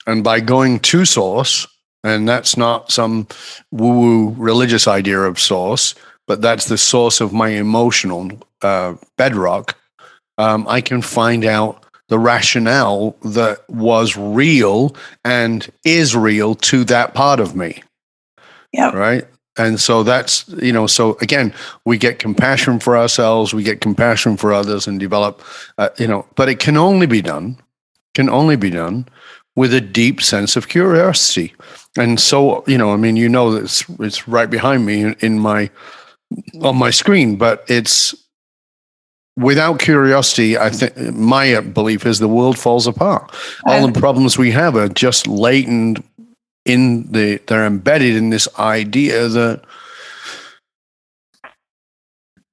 and by going to source. And that's not some woo-woo religious idea of source, but that's the source of my emotional bedrock. I can find out the rationale that was real and is real to that part of me. Yeah. Right. And so that's, so again, we get compassion for ourselves, we get compassion for others and develop, but it can only be done with a deep sense of curiosity. And so, that it's right behind me on my screen, but it's without curiosity. I think my belief is the world falls apart. All the problems we have are just latent they're embedded in this idea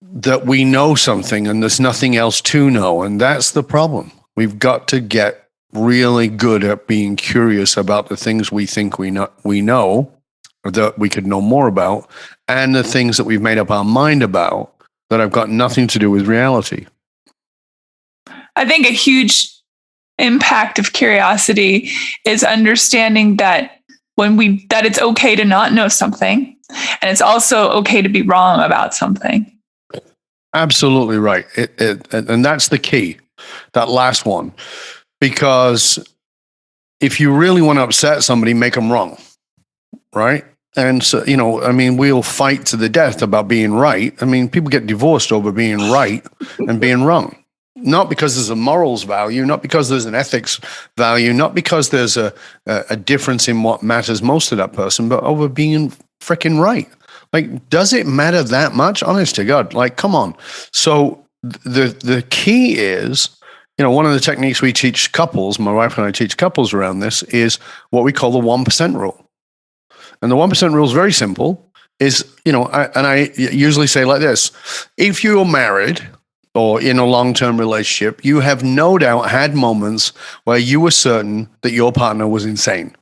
that we know something and there's nothing else to know. And that's the problem. We've got to get really good at being curious about the things we think we know, or that we could know more about, and the things that we've made up our mind about that have got nothing to do with reality. I think a huge impact of curiosity is understanding that that it's okay to not know something, and it's also okay to be wrong about something. Absolutely right. And that's the key, that last one. Because if you really want to upset somebody, make them wrong, right? And so, we'll fight to the death about being right. People get divorced over being right and being wrong. Not because there's a morals value, not because there's an ethics value, not because there's a difference in what matters most to that person, but over being freaking right. Like, does it matter that much? Honest to God, like, come on. So the key is, one of the techniques we teach couples, my wife and I teach couples around this, is what we call the 1% rule. And the 1% rule is very simple. I usually say like this: if you're married or in a long-term relationship, you have no doubt had moments where you were certain that your partner was insane.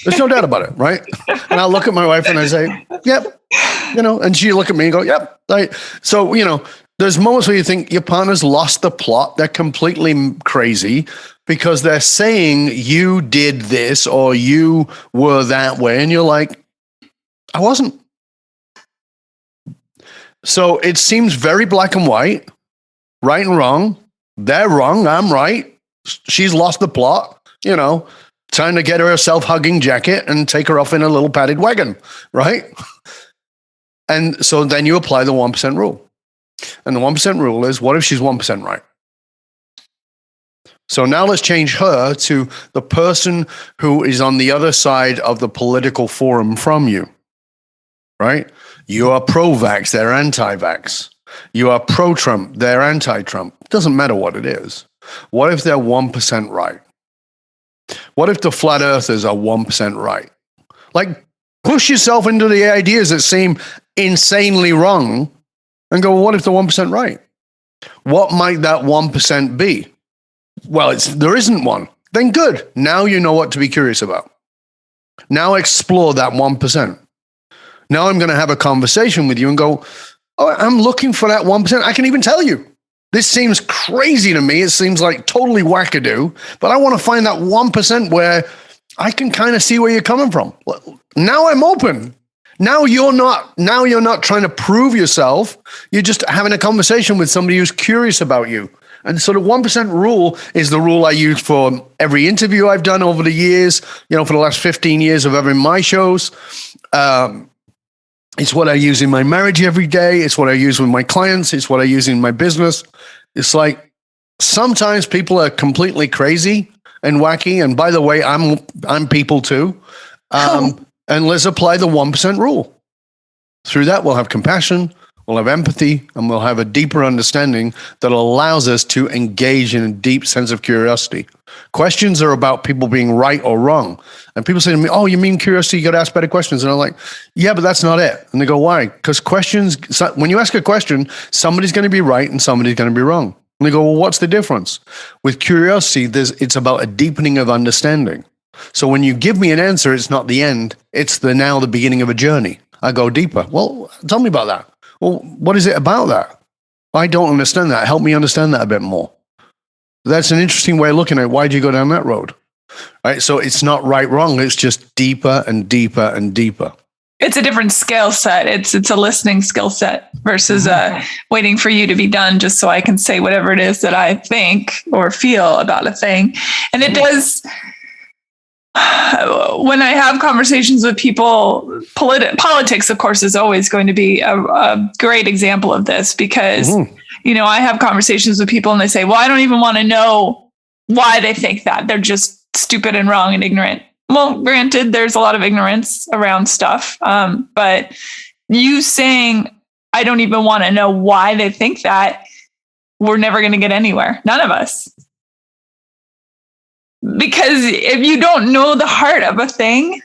There's no doubt about it, right? And I'll look at my wife and I say, yep, and she look at me and go, yep. So, there's moments where you think your partner's lost the plot. They're completely crazy because they're saying you did this or you were that way. And you're like, I wasn't. So it seems very black and white, right and wrong. They're wrong. I'm right. She's lost the plot, time to get her a self-hugging jacket and take her off in a little padded wagon, right? And so then you apply the 1% rule. And the 1% rule is, what if she's 1% right? So now let's change her to the person who is on the other side of the political forum from you, right? You are pro-vax, they're anti-vax. You are pro-Trump, they're anti-Trump. It doesn't matter what it is. What if they're 1% right? What if the flat earthers are 1% right? Like, push yourself into the ideas that seem insanely wrong and go, well, what if they're 1% right? What might that 1% be? Well, there isn't one. Then good. Now you know what to be curious about. Now explore that 1%. Now I'm going to have a conversation with you and go, oh, I'm looking for that 1%. I can even tell you, this seems crazy to me. It seems like totally wackadoo, but I want to find that 1% where I can kind of see where you're coming from. Now I'm open. Now you're not trying to prove yourself. You're just having a conversation with somebody who's curious about you. And so the 1% rule is the rule I use for every interview I've done over the years, for the last 15 years of having my shows. It's what I use in my marriage every day. It's what I use with my clients. It's what I use in my business. It's like sometimes people are completely crazy and wacky. And by the way, I'm people too. And let's apply the 1% rule. Through that, we'll have compassion, we'll have empathy, and we'll have a deeper understanding that allows us to engage in a deep sense of curiosity. Questions are about people being right or wrong. And people say to me, oh, you mean curiosity, you got to ask better questions. And I'm like, yeah, but that's not it. And they go, why? Because when you ask a question, somebody's going to be right and somebody's going to be wrong. And they go, well, what's the difference? With curiosity, it's about a deepening of understanding. So when you give me an answer, it's not the end. It's the beginning of a journey. I go deeper. Well, tell me about that. Well, what is it about that? I don't understand that. Help me understand that a bit more. That's an interesting way of looking at it. Why did you go down that road? Right. So it's not right, wrong. It's just deeper and deeper and deeper. It's a different skill set. It's a listening skill set versus waiting for you to be done just so I can say whatever it is that I think or feel about a thing. And it does. When I have conversations with people, politics, of course, is always going to be a great example of this because, I have conversations with people and they say, well, I don't even want to know why they think that. They're just stupid and wrong and ignorant. Well, granted, there's a lot of ignorance around stuff. But you saying, I don't even want to know why they think that, we're never going to get anywhere. None of us. Because if you don't know the heart of a thing,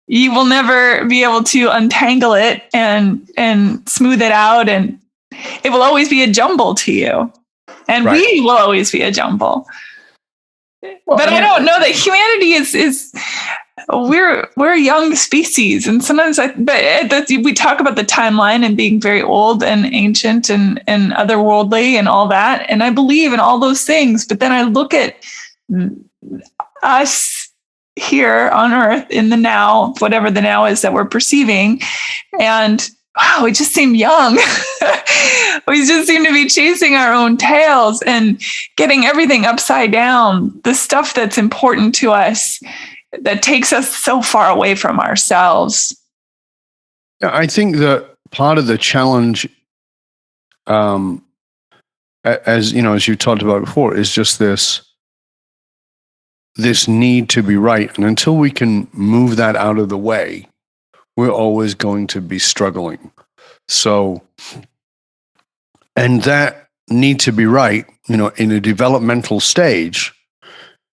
you will never be able to untangle it and smooth it out. And it will always be a jumble to you. And right. We will always be a jumble. Well, but I don't know that humanity is we're a young species. And sometimes we talk about the timeline and being very old and ancient and otherworldly and all that. And I believe in all those things. But then I look at us here on earth in the now, whatever the now is that we're perceiving. And wow, we just seem young. We just seem to be chasing our own tails and getting everything upside down. The stuff that's important to us that takes us so far away from ourselves. Yeah, I think that part of the challenge, as you talked about before, is just this need to be right. And until we can move that out of the way, we're always going to be struggling. So, and that need to be right, in a developmental stage.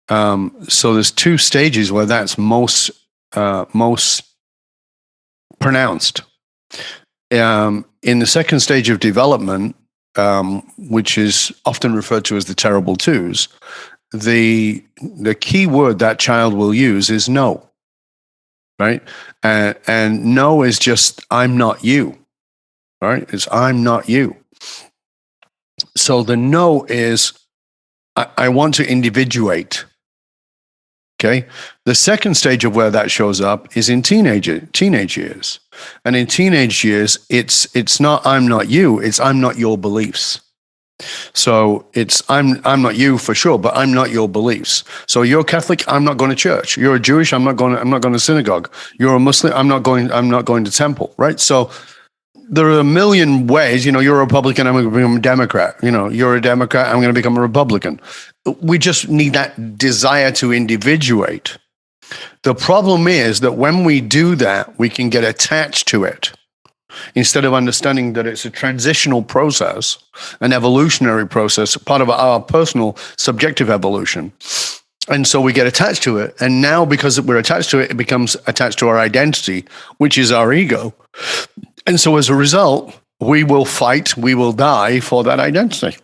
So there's two stages where that's most pronounced. In the second stage of development, which is often referred to as the terrible twos, the key word that child will use is no, right? And no is just, I'm not you, right? It's I'm not you. So the no is, I want to individuate, okay? The second stage of where that shows up is in teenage years. And in teenage years, it's not I'm not you, it's I'm not your beliefs. So it's I'm not you for sure, but I'm not your beliefs. So you're Catholic, I'm not going to church. You're a Jewish, I'm not going to synagogue. You're a Muslim, I'm not going to temple, right? So there are a million ways, you're a Republican, I'm going to become a Democrat. You're a Democrat, I'm going to become a Republican. We just need that desire to individuate. The problem is that when we do that, we can get attached to it. Instead of understanding that it's a transitional process, an evolutionary process, part of our personal subjective evolution. And so we get attached to it. And now because we're attached to it, it becomes attached to our identity, which is our ego. And so as a result, we will fight, we will die for that identity.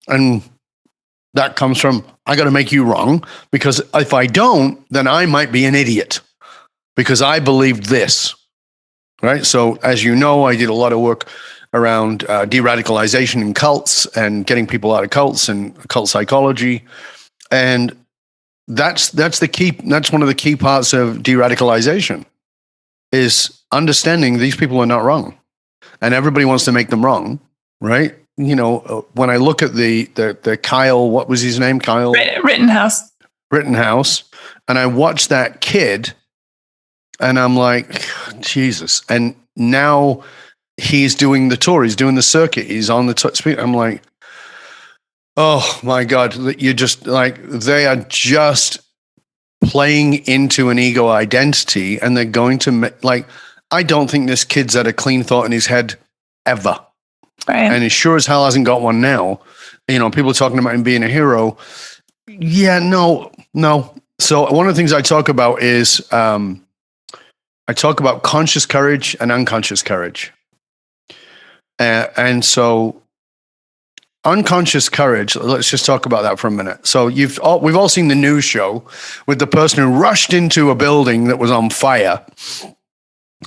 And that comes from, I got to make you wrong, because if I don't, then I might be an idiot because I believed this. Right. So as you know, I did a lot of work around de-radicalization in cults and getting people out of cults and cult psychology. And that's the key. That's one of the key parts of de-radicalization is understanding these people are not wrong and everybody wants to make them wrong. Right. when I look at the Kyle, what was his name? Kyle Rittenhouse. And I watch that kid and I'm like, Jesus. And now he's doing the tour. He's doing the circuit. He's on the speed. I'm like, oh my God. You're just like, they are just playing into an ego identity, and they're going to I don't think this kid's had a clean thought in his head ever. Right. And he sure as hell hasn't got one now. People are talking about him being a hero. Yeah, no. So one of the things I talk about is I talk about conscious courage and unconscious courage. And so unconscious courage, let's just talk about that for a minute. So we've all seen the news show with the person who rushed into a building that was on fire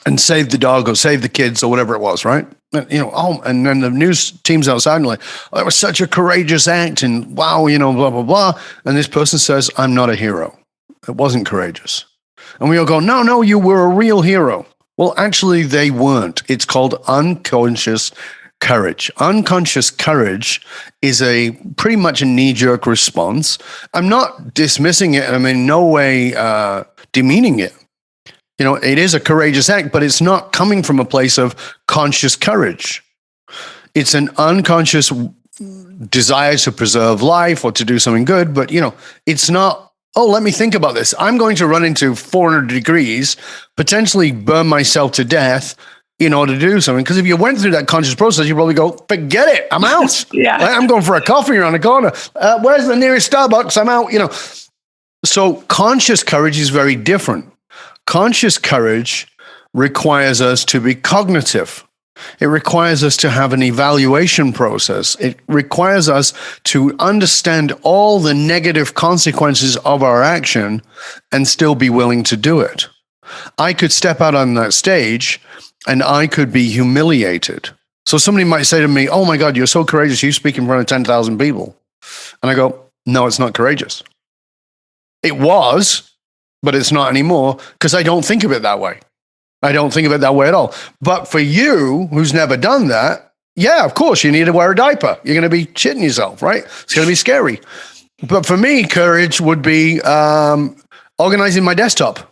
and saved the dog or saved the kids or whatever it was, right? And then the news team's outside and like, oh, that was such a courageous act and wow, blah, blah, blah. And this person says, I'm not a hero. It wasn't courageous. And we all go, no, you were a real hero. Well, actually, they weren't. It's called unconscious courage. Unconscious courage is pretty much a knee-jerk response. I'm not dismissing it, and I'm in no way demeaning it. It is a courageous act, but it's not coming from a place of conscious courage. It's an unconscious desire to preserve life or to do something good, but it's not, oh, let me think about this. I'm going to run into 400 degrees, potentially burn myself to death in order to do something. Because if you went through that conscious process, you probably go, forget it, I'm out. Yeah. I'm going for a coffee around the corner. Where's the nearest Starbucks? I'm out, So conscious courage is very different. Conscious courage requires us to be cognitive. It requires us to have an evaluation process. It requires us to understand all the negative consequences of our action and still be willing to do it. I could step out on that stage and I could be humiliated. So somebody might say to me, oh my God, you're so courageous. You speak in front of 10,000 people. And I go, no, it's not courageous. It was, but it's not anymore because I don't think of it that way. I don't think of it that way at all. But for you, who's never done that, yeah, of course, you need to wear a diaper. You're going to be shitting yourself, right? It's going to be scary. But for me, courage would be organizing my desktop,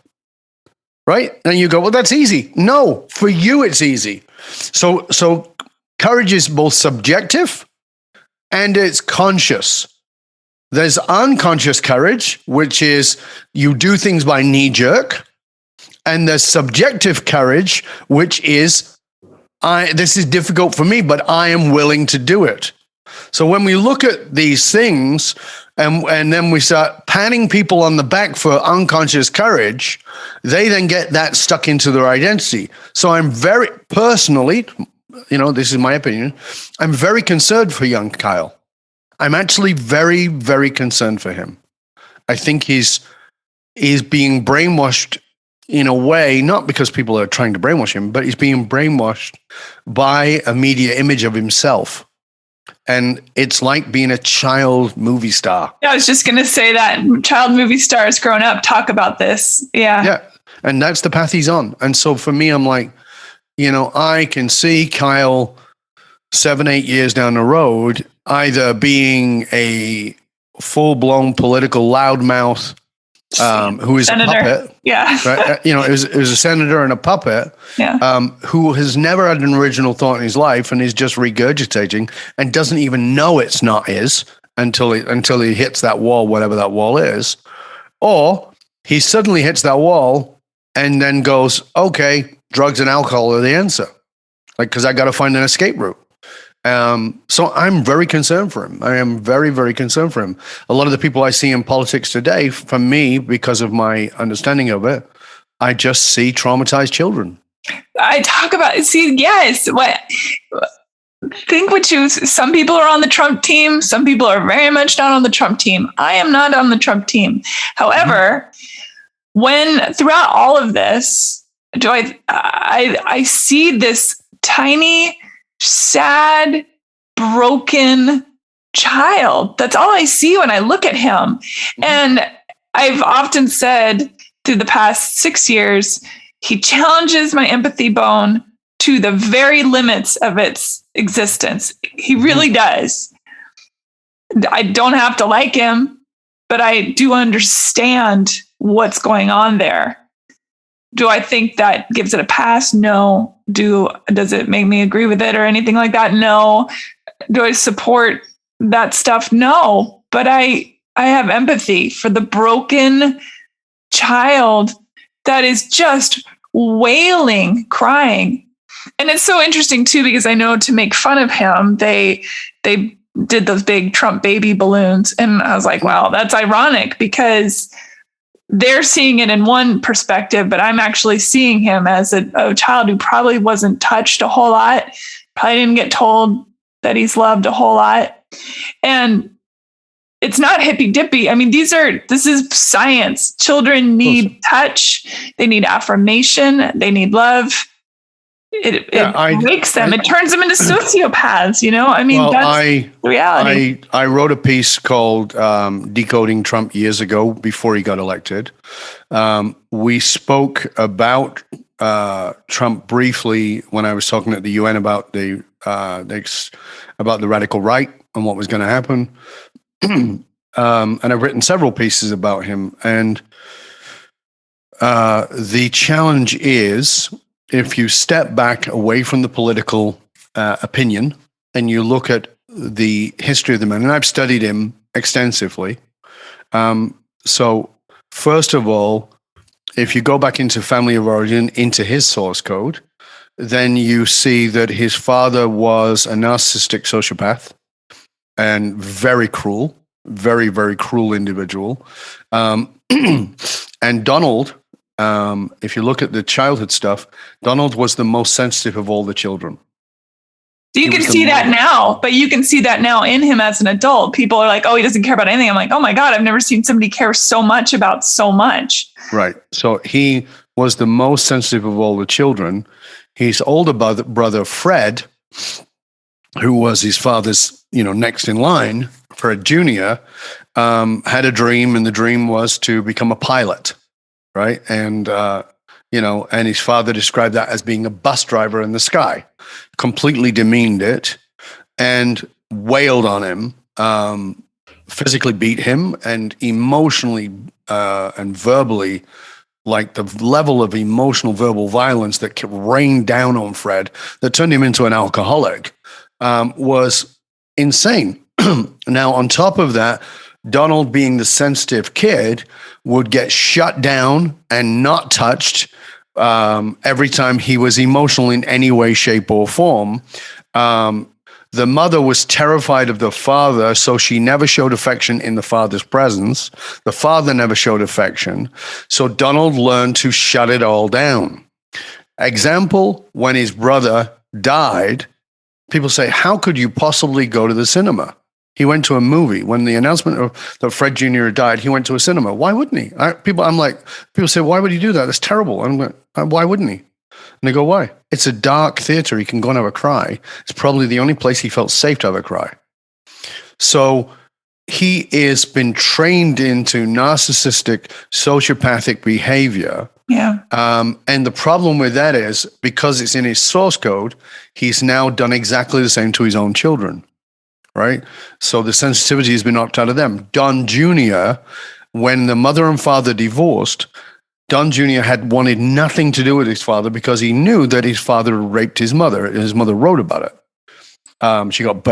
right? And you go, well, that's easy. No, for you, it's easy. So courage is both subjective and it's conscious. There's unconscious courage, which is you do things by knee jerk. And there's subjective courage, which is, this is difficult for me, but I am willing to do it. So when we look at these things and then we start patting people on the back for unconscious courage, they then get that stuck into their identity. So I'm very personally, this is my opinion, I'm very concerned for young Kyle. I'm actually very, very concerned for him. I think he's being brainwashed in a way, not because people are trying to brainwash him, but he's being brainwashed by a media image of himself. And it's like being a child movie star. Yeah, I was just going to say that child movie stars growing up talk about this. Yeah. Yeah. And that's the path he's on. And so for me, I'm like, I can see Kyle 7-8 years down the road either being a full-blown political loudmouth who is senator. A puppet. Yeah. Right? It was a senator and a puppet. Yeah. Who has never had an original thought in his life and is just regurgitating and doesn't even know it's not his until he hits that wall, whatever that wall is. Or he suddenly hits that wall and then goes, okay, drugs and alcohol are the answer. Because I got to find an escape route. So I'm very concerned for him. I am very, very concerned for him. A lot of the people I see in politics today, for me, because of my understanding of it, I just see traumatized children. I talk about, yes, some people are on the Trump team. Some people are very much not on the Trump team. I am not on the Trump team. However, when throughout all of this, I see this tiny, sad, broken child. That's all I see when I look at him. And I've often said through the past 6 years, he challenges my empathy bone to the very limits of its existence. He really does. I don't have to like him, but I do understand what's going on there. Do I think that gives it a pass? No. Does it make me agree with it or anything like that? No. Do I support that stuff? No. But I have empathy for the broken child that is just wailing, crying. And it's so interesting too, because I know to make fun of him, they did those big Trump baby balloons. And I was like, wow, that's ironic because they're seeing it in one perspective, but I'm actually seeing him as a child who probably wasn't touched a whole lot, probably didn't get told that he's loved a whole lot. And it's not hippy dippy. I mean, this is science. Children need touch. They need affirmation. They need love. It makes them. It turns them into sociopaths. I mean, that's the reality. I wrote a piece called "Decoding Trump" years ago before he got elected. We spoke about Trump briefly when I was talking at the UN about the radical right and what was going to happen. And I've written several pieces about him. And the challenge is, if you step back away from the political opinion and you look at the history of the man, and I've studied him extensively. So first of all, if you go back into family of origin, into his source code, then you see that his father was a narcissistic sociopath and very cruel, very, very cruel individual. And Donald, if you look at the childhood stuff, Donald was the most sensitive of all the children. You can see that now, but you can see that now in him as an adult. People are like, oh, he doesn't care about anything. I'm like, oh my God, I've never seen somebody care so much about so much. Right. So he was the most sensitive of all the children. His older brother, Fred, who was his father's, next in line, Fred Jr., had a dream, and the dream was to become a pilot. Right. And, and his father described that as being a bus driver in the sky, completely demeaned it and wailed on him, physically beat him, and emotionally and verbally, like the level of emotional verbal violence that rained down on Fred that turned him into an alcoholic was insane. Now, on top of that, Donald, being the sensitive kid, would get shut down and not touched every time he was emotional in any way, shape, or form. The mother was terrified of the father, so she never showed affection in the father's presence. The father never showed affection. So Donald learned to shut it all down. Example, when his brother died, people say, how could you possibly go to the cinema? He went to a movie. When the announcement that Fred Jr. died, he went to a cinema. Why wouldn't he? People say, why would he do that? That's terrible. I'm like, why wouldn't he? And they go, why? It's a dark theater. He can go and have a cry. It's probably the only place he felt safe to have a cry. So he has been trained into narcissistic, sociopathic behavior. Yeah. And the problem with that is, because it's in his source code, he's now done exactly the same to his own children. Right? So the sensitivity has been knocked out of them. Don Jr., when the mother and father divorced, Don Jr. had wanted nothing to do with his father because he knew that his father raped his mother. His mother wrote about it. She got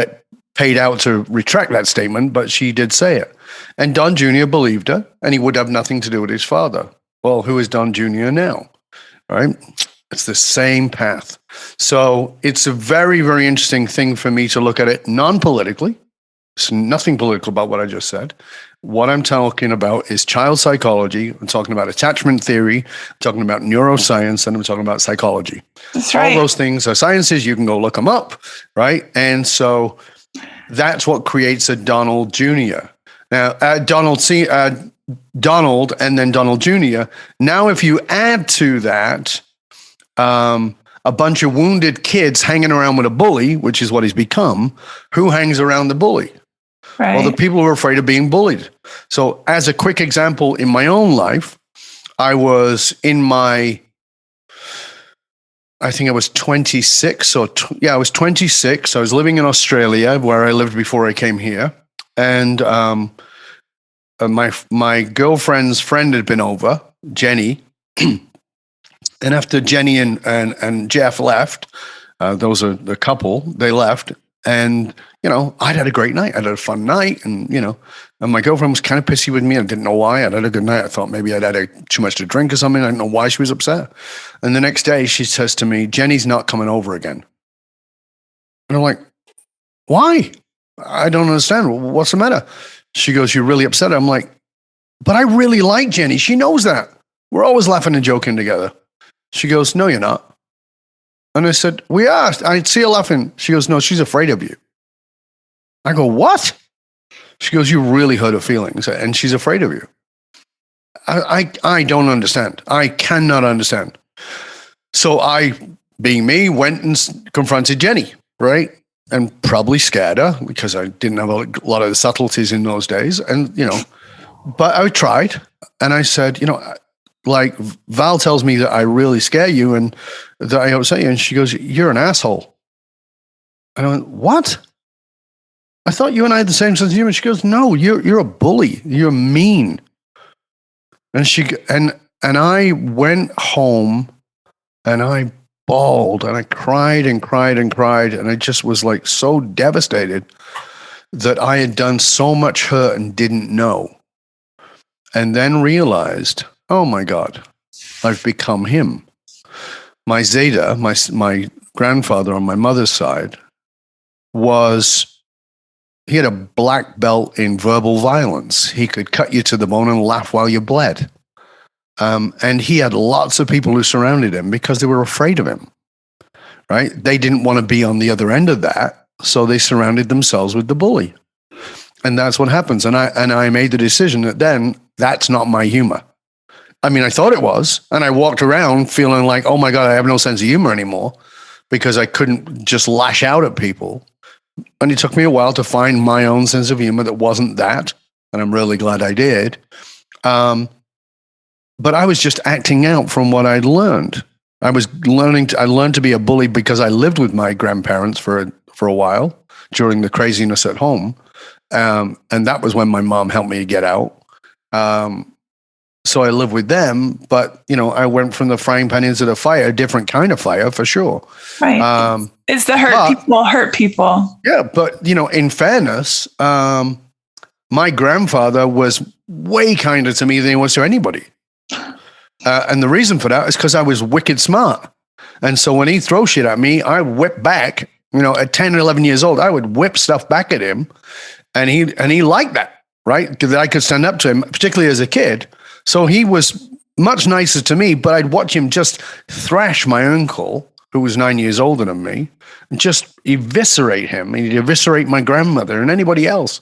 paid out to retract that statement, but she did say it. And Don Jr. believed her, and he would have nothing to do with his father. Well, who is Don Jr. now? Right? It's the same path. So it's a very, very interesting thing for me to look at it non-politically. There's nothing political about what I just said. What I'm talking about is child psychology. I'm talking about attachment theory. I'm talking about neuroscience, and I'm talking about psychology. That's right. All those things are sciences. You can go look them up, right? And so that's what creates a Donald Jr. Now, Donald and then Donald Jr. Now, if you add to that a bunch of wounded kids hanging around with a bully, which is what he's become, who hangs around the bully? Right. Well, the people who are afraid of being bullied. So as a quick example, in my own life, I was in my I think I was 26 I was 26. I was living in Australia where I lived before I came here. And my girlfriend's friend had been over, Jenny. And after Jenny and Jeff left, those are the couple, they left. And, I'd had a great night. I'd had a fun night. And, and my girlfriend was kind of pissy with me. I didn't know why. I'd had a good night. I thought maybe I'd had too much to drink or something. I didn't know why she was upset. And the next day she says to me, Jenny's not coming over again. And I'm like, why? I don't understand. What's the matter? She goes, you're really upset. I'm like, but I really like Jenny. She knows that. We're always laughing and joking together. She goes, no, you're not. And I said, we are. I see her laughing. She goes, no, she's afraid of you. I go, what? She goes, you really hurt her feelings and she's afraid of you. I don't understand. I cannot understand. So I, being me, went and confronted Jenny, right? And probably scared her because I didn't have a lot of the subtleties in those days. And, but I tried and I said, like Val tells me that I really scare you and that I upset you. And she goes, you're an asshole. And I went, what? I thought you and I had the same sense of humor. She goes, no, you're a bully. You're mean. And I went home and I bawled and I cried and cried and cried. And I just was like so devastated that I had done so much hurt and didn't know. And then realized, oh my God, I've become him. My Zeta, my grandfather on my mother's side, he had a black belt in verbal violence. He could cut you to the bone and laugh while you bled. And he had lots of people who surrounded him because they were afraid of him, right? They didn't want to be on the other end of that, so they surrounded themselves with the bully. And that's what happens. And I made the decision that then that's not my humor. I mean, I thought it was, and I walked around feeling like, oh my God, I have no sense of humor anymore because I couldn't just lash out at people. And it took me a while to find my own sense of humor that wasn't that. And I'm really glad I did. But I was just acting out from what I'd learned. I learned to be a bully because I lived with my grandparents for a while during the craziness at home. And that was when my mom helped me get out. So I lived with them, but, I went from the frying pan into the fire, a different kind of fire for sure. Right. It's the hurt people. Yeah. But, in fairness, my grandfather was way kinder to me than he was to anybody. And the reason for that is because I was wicked smart. And so when he'd throw shit at me, I whip back, at 10 or 11 years old, I would whip stuff back at him. And he liked that, right? Because I could stand up to him, particularly as a kid. So he was much nicer to me, but I'd watch him just thrash my uncle, who was 9 years older than me, and just eviscerate him. And he'd eviscerate my grandmother and anybody else.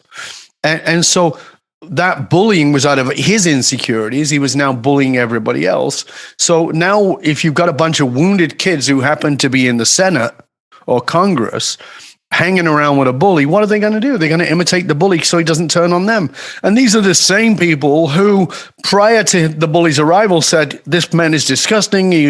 And so that bullying was out of his insecurities. He was now bullying everybody else. So now if you've got a bunch of wounded kids who happen to be in the Senate or Congress hanging around with a bully, what are they going to do? They're going to imitate the bully so he doesn't turn on them. And these are the same people who, prior to the bully's arrival, said, this man is disgusting. He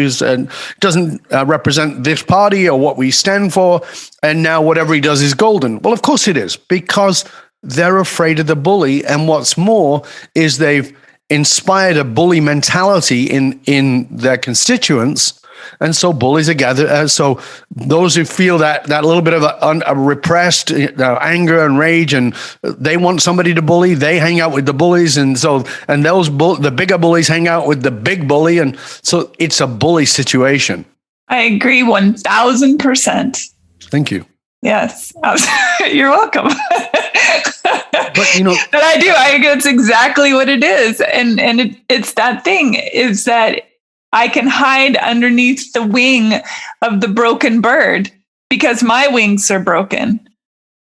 doesn't represent this party or what we stand for. And now whatever he does is golden. Well, of course it is, because they're afraid of the bully. And what's more is they've inspired a bully mentality in their constituents. And so bullies are gathered. So those who feel that little bit of a repressed anger and rage, and they want somebody to bully, they hang out with the bullies. And the bigger bullies hang out with the big bully. And so it's a bully situation. I agree 1,000%. Thank you. Yes. You're welcome. But but I do. It's exactly what it is. And it's that thing is that I can hide underneath the wing of the broken bird because my wings are broken.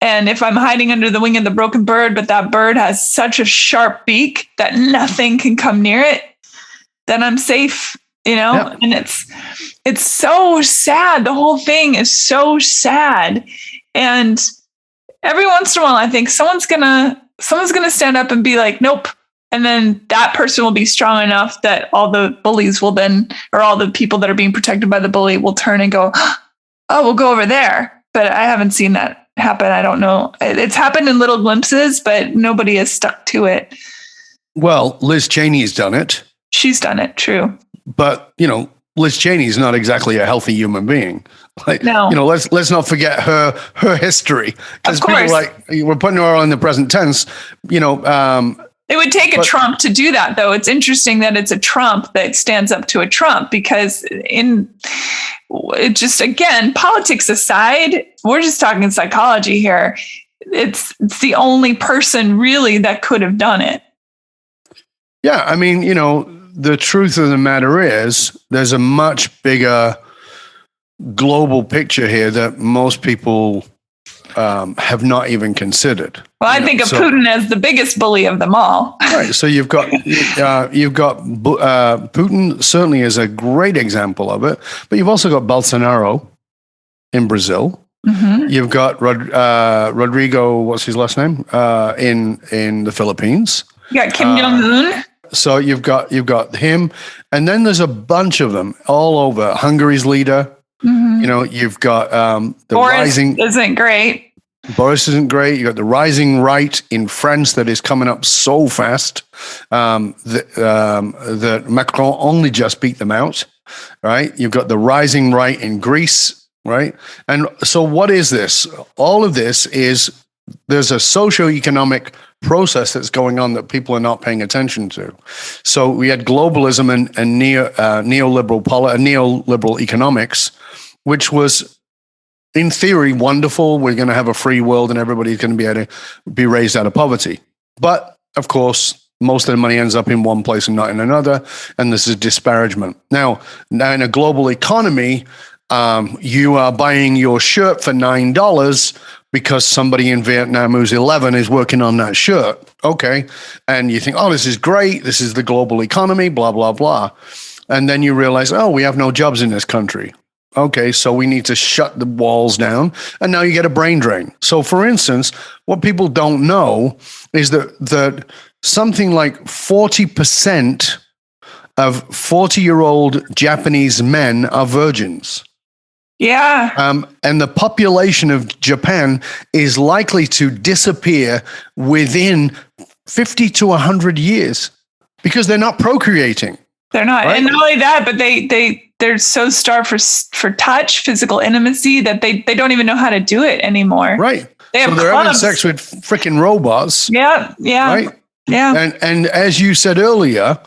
And if I'm hiding under the wing of the broken bird, but that bird has such a sharp beak that nothing can come near it, then I'm safe, Yeah. And it's so sad. The whole thing is so sad. And every once in a while, I think someone's gonna stand up and be like, nope, And then that person will be strong enough that all the bullies will then, or all the people that are being protected by the bully will turn and go, oh, we'll go over there. But I haven't seen that happen. I don't know. It's happened in little glimpses, but nobody has stuck to it. Well, Liz Cheney's done it. She's done it, true. But, Liz Cheney's not exactly a healthy human being. No. Let's not forget her history. Because people we're putting her on the present tense, It would take a Trump to do that, though. It's interesting that it's a Trump that stands up to a Trump, because again, politics aside, we're just talking psychology here. It's the only person really that could have done it. Yeah, I mean, the truth of the matter is there's a much bigger global picture here that most people have not even considered. Well, I think of Putin as the biggest bully of them all. Right. So you've got Putin certainly is a great example of it, but you've also got Bolsonaro in Brazil. Mm-hmm. You've got Rodrigo, what's his last name? In the Philippines. You got Kim Jong-un. So you've got him, and then there's a bunch of them all over. Hungary's leader. Mm-hmm. You've got the Boris rising. Isn't great. Boris isn't great. You've got the rising right in France that is coming up so fast that Macron only just beat them out. Right. You've got the rising right in Greece. Right. And so what is this? All of this is there's a socio-economic process that's going on that people are not paying attention to. So we had globalism and neoliberal economics, which was in theory wonderful. We're going to have a free world and everybody's going to be able to be raised out of poverty. But of course, most of the money ends up in one place and not in another. And this is disparagement. Now in a global economy, you are buying your shirt for $9 because somebody in Vietnam who's 11 is working on that shirt. Okay. And you think, oh, this is great. This is the global economy, blah, blah, blah. And then you realize, oh, we have no jobs in this country. Okay, so we need to shut the walls down. And now you get a brain drain. So for instance, what people don't know is that something like 40% of 40-year-old Japanese men are virgins. Yeah. And the population of Japan is likely to disappear within 50 to 100 years because they're not procreating. They're not. Right? And not only that, but they're so starved for touch, physical intimacy, that they don't even know how to do it anymore. Right. They're having sex with freaking robots. Yeah. Yeah. Right. Yeah. And as you said earlier,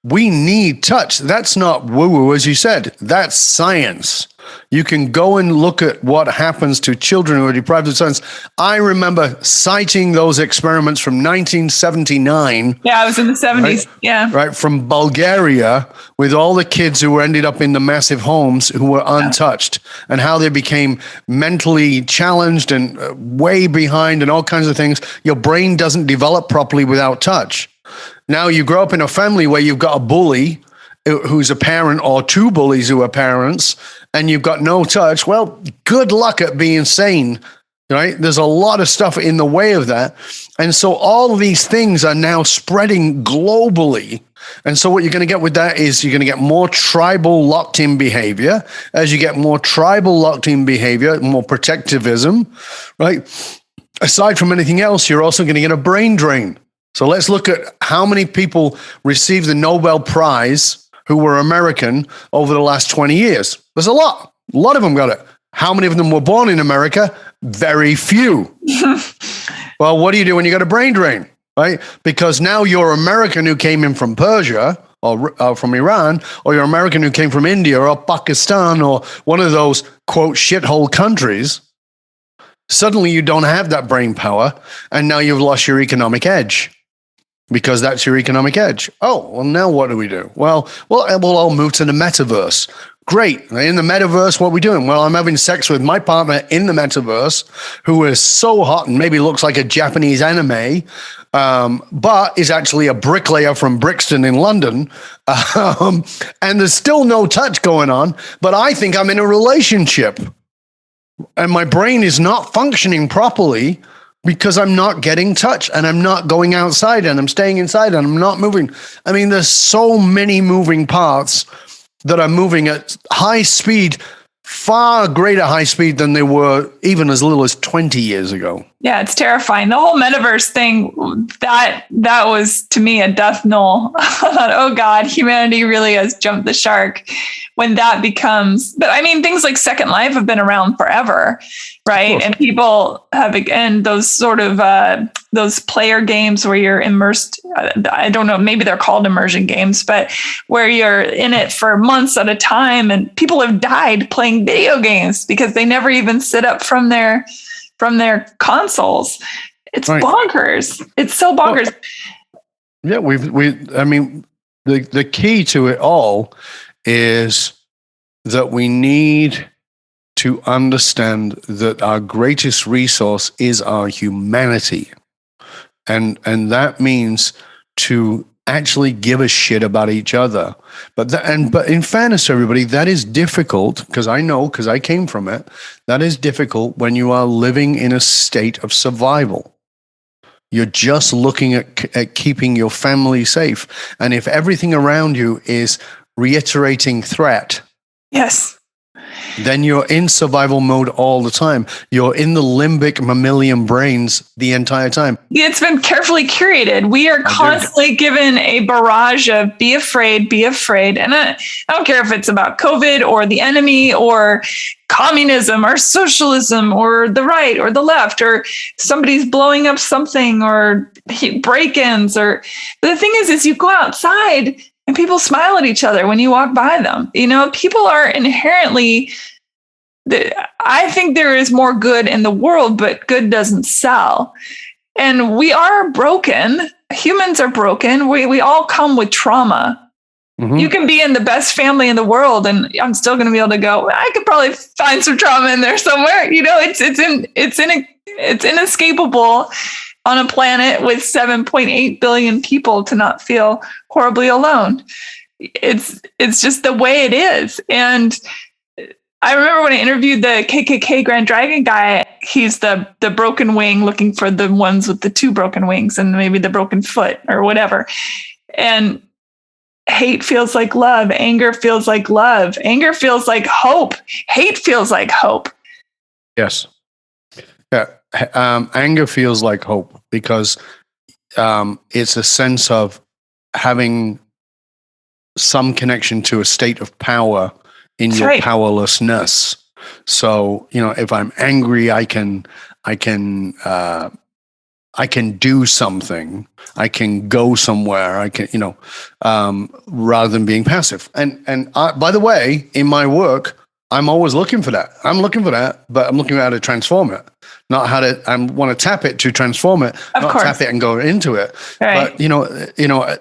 we need touch. That's not woo-woo, as you said. That's science. You can go and look at what happens to children who are deprived of science. I remember citing those experiments from 1979. Yeah, I was in the 70s. Right? Yeah. Right, from Bulgaria, with all the kids who ended up in the massive homes who were untouched, and how they became mentally challenged and way behind and all kinds of things. Your brain doesn't develop properly without touch. Now you grow up in a family where you've got a bully who's a parent or two bullies who are parents, and you've got no touch. Well, good luck at being sane, right? There's a lot of stuff in the way of that. And so all of these things are now spreading globally. And so what you're going to get with that is you're going to get more tribal locked-in behavior. As you get more tribal locked-in behavior, more protectivism, right? Aside from anything else, you're also going to get a brain drain. So let's look at how many people received the Nobel Prize who were American over the last 20 years. There's a lot. A lot of them got it. How many of them were born in America? Very few. Well, what do you do when you got a brain drain, right? Because now you're American who came in from Persia or from Iran, or you're American who came from India or Pakistan or one of those, quote, shithole countries. Suddenly you don't have that brain power, and now you've lost your economic edge. Because that's your economic edge. Oh, well, now what do we do? Well, we'll all move to the metaverse. Great. In the metaverse, what are we doing? Well, I'm having sex with my partner in the metaverse, who is so hot and maybe looks like a Japanese anime, but is actually a bricklayer from Brixton in London. And there's still no touch going on, but I think I'm in a relationship. And my brain is not functioning properly because I'm not getting touch and I'm not going outside and I'm staying inside and I'm not moving. I mean, there's so many moving parts that are moving at high speed, far greater high speed than they were even as little as 20 years ago. Yeah, it's terrifying. The whole metaverse thing, that was to me a death knell. I thought, oh God, humanity really has jumped the shark when that becomes, but I mean, things like Second Life have been around forever, right? And people have, again, those sort of, those player games where you're immersed. I don't know, maybe they're called immersion games, but where you're in it for months at a time, and people have died playing video games because they never even sit up from their consoles. It's right. Bonkers. It's so bonkers. Well, yeah, I mean, the key to it all is that we need to understand that our greatest resource is our humanity. And that means to actually give a shit about each other. But in fairness to everybody, that is difficult, because I came from it. That is difficult when you are living in a state of survival. You're just looking at keeping your family safe. And if everything around you is reiterating threat, yes, then you're in survival mode all the time. You're in the limbic mammalian brains the entire time. It's been carefully curated. We are constantly given a barrage of be afraid, be afraid. And I don't care if it's about COVID or the enemy or communism or socialism or the right or the left or somebody's blowing up something or break-ins. But the thing is you go outside and people smile at each other when you walk by them. You know, people are inherently, I think there is more good in the world, but good doesn't sell. And we are broken. Humans are broken. We all come with trauma. Mm-hmm. You can be in the best family in the world, and I'm still going to be able to go, I could probably find some trauma in there somewhere. You know, it's inescapable on a planet with 7.8 billion people to not feel horribly alone. It's just the way it is. And I remember when I interviewed the KKK Grand Dragon guy, he's the broken wing looking for the ones with the two broken wings and maybe the broken foot or whatever. And hate feels like love. Anger feels like love. Anger feels like hope. Hate feels like hope. Yes. Yeah. Anger feels like hope because it's a sense of having some connection to a state of power in That's your right. powerlessness. So, you know, if I'm angry, I can do something. I can go somewhere. I can, you know, rather than being passive. And by the way, in my work, I'm always looking for that. I'm looking for that, but I'm looking at how to transform it, not how to. I want to tap it to transform it, not tap it and go into it. Right. But you know,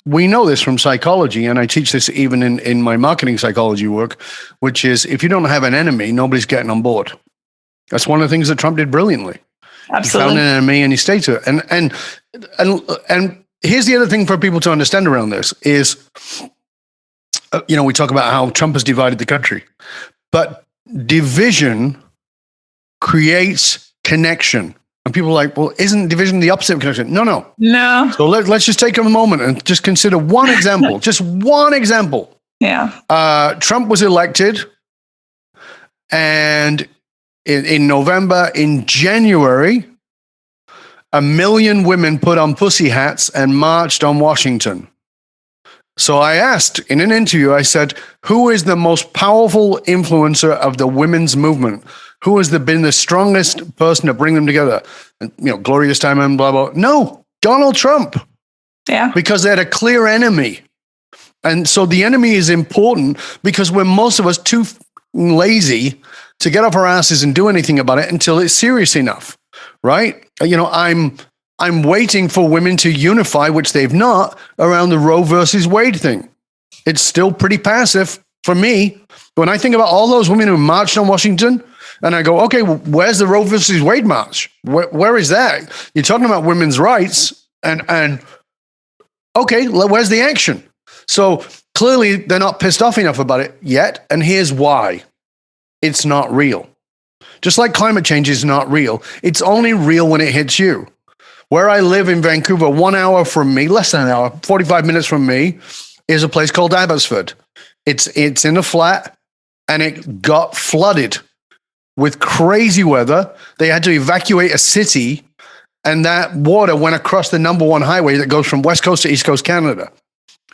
we know this from psychology, and I teach this even in my marketing psychology work, which is if you don't have an enemy, nobody's getting on board. That's one of the things that Trump did brilliantly. Absolutely. He found an enemy and he stayed to it. And here's the other thing for people to understand around this is, you know, we talk about how Trump has divided the country, but division creates connection. And people are like, well, isn't division the opposite of connection? No. So let's just take a moment and just consider one example, just one example. Yeah. Trump was elected, and in November, in January, 1 million women put on pussy hats and marched on Washington. So I asked in an interview, I said, who is the most powerful influencer of the women's movement? Who has been the strongest person to bring them together? And, you know, Gloria Steinem, blah, blah. No, Donald Trump. Yeah. Because they had a clear enemy. And so the enemy is important because we're most of us too lazy to get off our asses and do anything about it until it's serious enough, right? You know, I'm waiting for women to unify, which they've not, around the Roe versus Wade thing. It's still pretty passive for me. When I think about all those women who marched on Washington, and I go, okay, well, where's the Roe versus Wade march? Where is that? You're talking about women's rights, and okay, where's the action? So clearly they're not pissed off enough about it yet, and here's why. It's not real. Just like climate change is not real. It's only real when it hits you. Where I live in Vancouver, 1 hour from me, less than an hour, 45 minutes from me, is a place called Abbotsford. It's in a flat, and it got flooded with crazy weather. They had to evacuate a city, and that water went across the number one highway that goes from West Coast to East Coast Canada.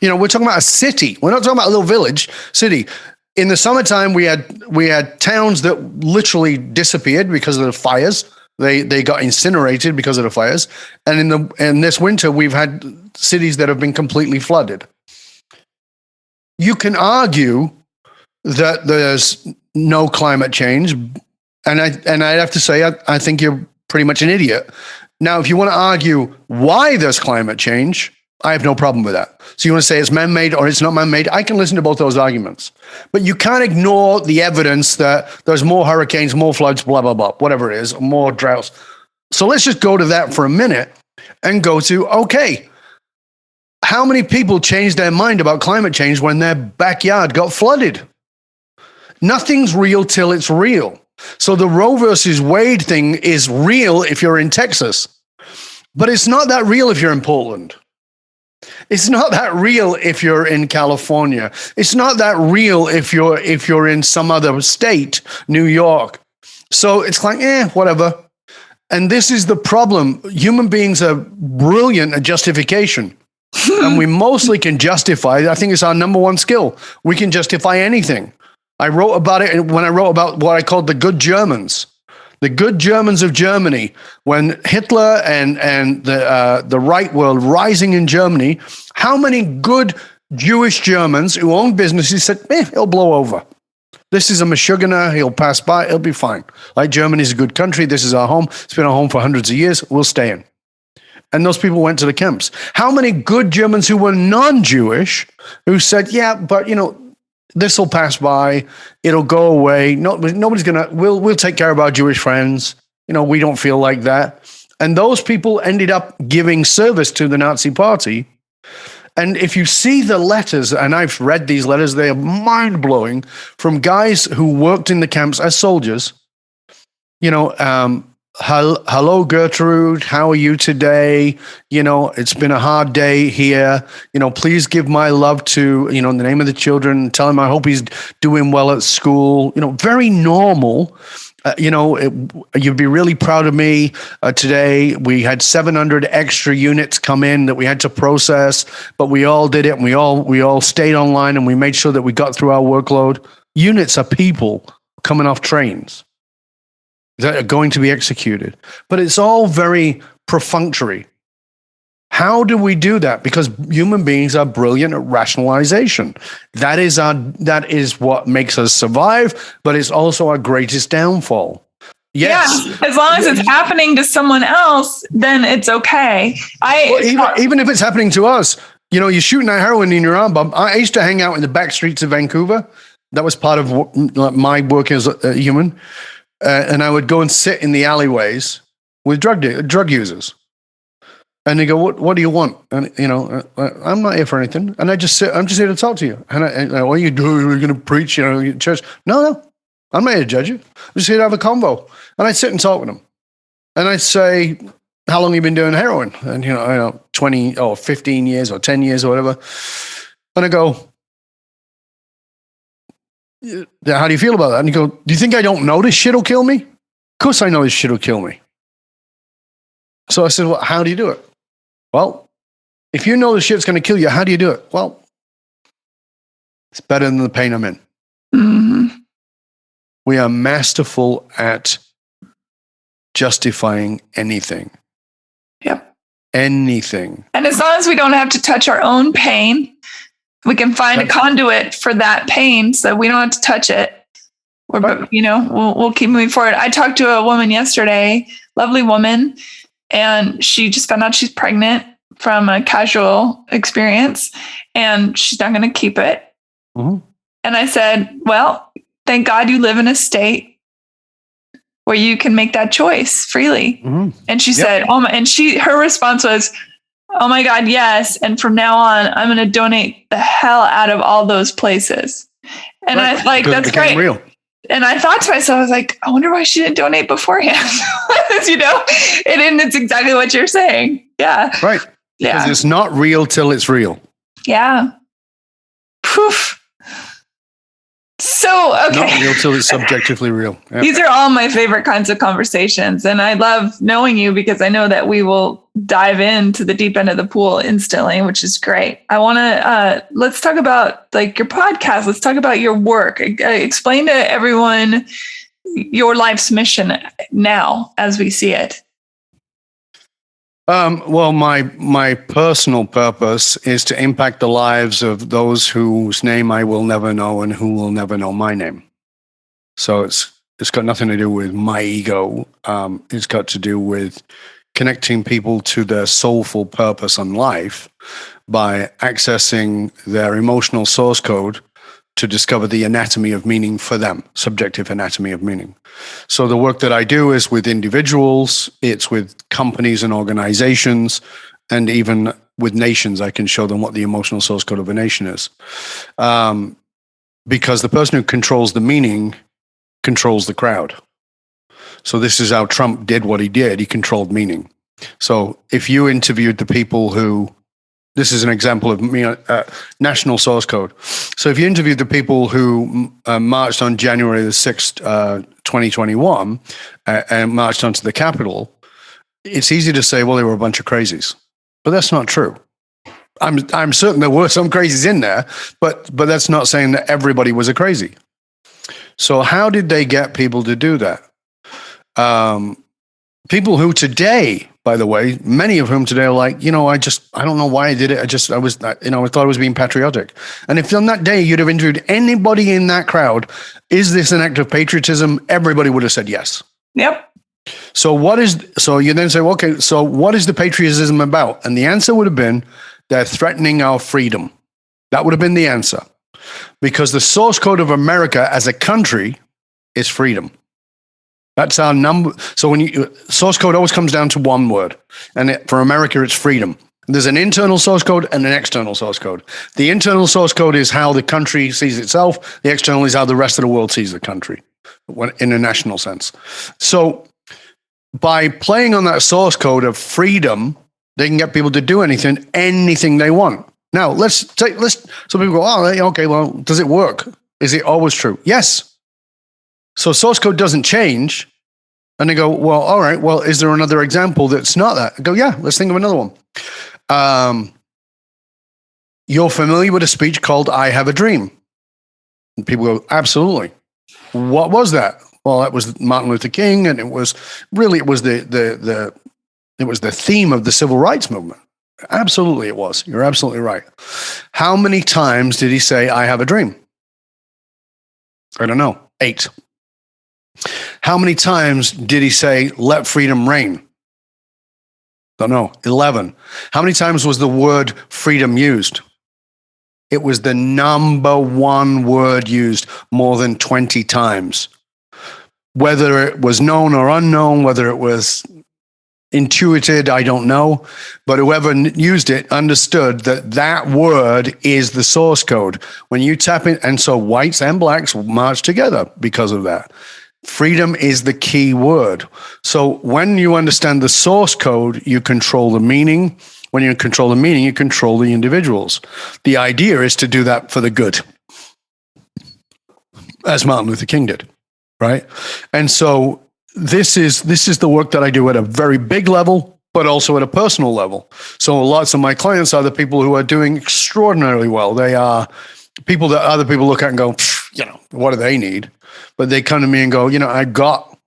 We're talking about a city. We're not talking about a little village, city. In the summertime, we had towns that literally disappeared because of the fires. They got incinerated because of the fires. And in this winter, we've had cities that have been completely flooded. You can argue that there's no climate change, and I have to say I think you're pretty much an idiot. Now, if you want to argue why there's climate change, I have no problem with that. So you want to say it's man-made or it's not man-made? I can listen to both those arguments. But you can't ignore the evidence that there's more hurricanes, more floods, blah, blah, blah, whatever it is, more droughts. So let's just go to that for a minute and go to, okay, how many people changed their mind about climate change when their backyard got flooded? Nothing's real till it's real. So the Roe versus Wade thing is real if you're in Texas, but it's not that real if you're in Portland. It's not that real if you're in California. It's not that real if you're in some other state, New York. So it's like, whatever. And this is the problem. Human beings are brilliant at justification. And we mostly can justify. I think it's our number one skill. We can justify anything. I wrote about it when I wrote about what I called the good Germans. The good Germans of Germany, when Hitler and the right were rising in Germany, how many good Jewish Germans who owned businesses said, it'll blow over. This is a Meshuggah, he'll pass by, it'll be fine. Like, Germany's a good country, this is our home, it's been our home for hundreds of years, we'll stay in. And those people went to the camps. How many good Germans who were non-Jewish who said, but this will pass by. It'll go away. Nobody's gonna. We'll take care of our Jewish friends. We don't feel like that. And those people ended up giving service to the Nazi Party. And if you see the letters, and I've read these letters, they are mind blowing from guys who worked in the camps as soldiers. Hello, Gertrude. How are you today? It's been a hard day here. Please give my love to, in the name of the children. Tell him I hope he's doing well at school. Very normal. You'd be really proud of me today. We had 700 extra units come in that we had to process, but we all did it, and we all stayed online, and we made sure that we got through our workload. Units are people coming off trains that are going to be executed. But it's all very perfunctory. How do we do that? Because human beings are brilliant at rationalization. That is what makes us survive, but it's also our greatest downfall. Yes. Yeah, as long as it's happening to someone else, then it's okay. Even if it's happening to us, you're shooting that heroin in your arm. I used to hang out in the back streets of Vancouver. That was part of my work as a human. And I would go and sit in the alleyways with drug users. And they go, what do you want? And, I'm not here for anything. And I just sit, I'm just here to talk to you. And what are you doing? Are you going to preach, in church? No, I'm not here to judge you. I'm just here to have a convo. And I'd sit and talk with them. And I'd say, how long have you been doing heroin? And, 20 or 15 years or 10 years or whatever. And I go, how do you feel about that? And you go, do you think I don't know this shit will kill me? Of course I know this shit will kill me. So I said, well, how do you do it? Well, if you know the shit's going to kill you, how do you do it? Well, it's better than the pain I'm in. Mm-hmm. We are masterful at justifying anything. Yep. Anything. And as long as we don't have to touch our own pain, we can find a conduit for that pain so we don't have to touch it. We'll keep moving forward. I talked to a woman yesterday, lovely woman, and she just found out she's pregnant from a casual experience, and she's not going to keep it. Mm-hmm. And I said, well, thank God you live in a state where you can make that choice freely. Mm-hmm. And she said, her response was, oh my God, yes. And from now on, I'm going to donate the hell out of all those places. And I was like, that's great. Real. And I thought to myself, I was like, I wonder why she didn't donate beforehand. And it's exactly what you're saying. Yeah. Right. Yeah. Because it's not real till it's real. Yeah. Poof. So, okay. Not real till it's subjectively real. Yeah. These are all my favorite kinds of conversations. And I love knowing you because I know that we will dive into the deep end of the pool instantly, which is great. I want to, let's talk about like your podcast. Let's talk about your work. Explain to everyone your life's mission now as we see it. Well, my personal purpose is to impact the lives of those whose name I will never know and who will never know my name. So it's got nothing to do with my ego. It's got to do with connecting people to their soulful purpose in life by accessing their emotional source code to discover the anatomy of meaning for them, subjective anatomy of meaning. So the work that I do is with individuals, it's with companies and organizations, and even with nations. I can show them what the emotional source code of a nation is. Because the person who controls the meaning controls the crowd. So this is how Trump did what he did. He controlled meaning. So if you interviewed the people who, this is an example of national source code. So if you interviewed the people who marched on January the 6th, 2021, and marched onto the Capitol, it's easy to say, well, they were a bunch of crazies. But that's not true. I'm certain there were some crazies in there, but that's not saying that everybody was a crazy. So how did they get people to do that? People who today, by the way, many of whom today are like, I don't know why I did it. I thought I was being patriotic. And if on that day you'd have interviewed anybody in that crowd, is this an act of patriotism? Everybody would have said yes. Yep. So you then say, well, okay, so what is the patriotism about? And the answer would have been, they're threatening our freedom. That would have been the answer. Because the source code of America as a country is freedom. That's our number. So source code always comes down to one word. And for America, it's freedom. There's an internal source code and an external source code. The internal source code is how the country sees itself. The external is how the rest of the world sees the country in a national sense. So by playing on that source code of freedom, they can get people to do anything they want. Now, so people go, oh, okay, well, does it work? Is it always true? Yes. So source code doesn't change. And they go, well, all right, well, is there another example that's not that? I go, yeah, let's think of another one. You're familiar with a speech called I Have a Dream. And people go, absolutely. What was that? Well, that was Martin Luther King, and it was the theme of the civil rights movement. Absolutely it was. You're absolutely right. How many times did he say, I have a dream? I don't know. 8. How many times did he say, let freedom reign? Don't know. 11. How many times was the word freedom used? It was the number one word used more than 20 times. Whether it was known or unknown, whether it was intuited, I don't know. But whoever used it understood that word is the source code. When you tap in, and so whites and blacks march together because of that. Freedom is the key word. So when you understand the source code, you control the meaning. When you control the meaning, you control the individuals. The idea is to do that for the good, as Martin Luther King did, right? And so this is the work that I do at a very big level, but also at a personal level. So lots of my clients are the people who are doing extraordinarily well. They are people that other people look at and go, what do they need? But they come to me and go, I've got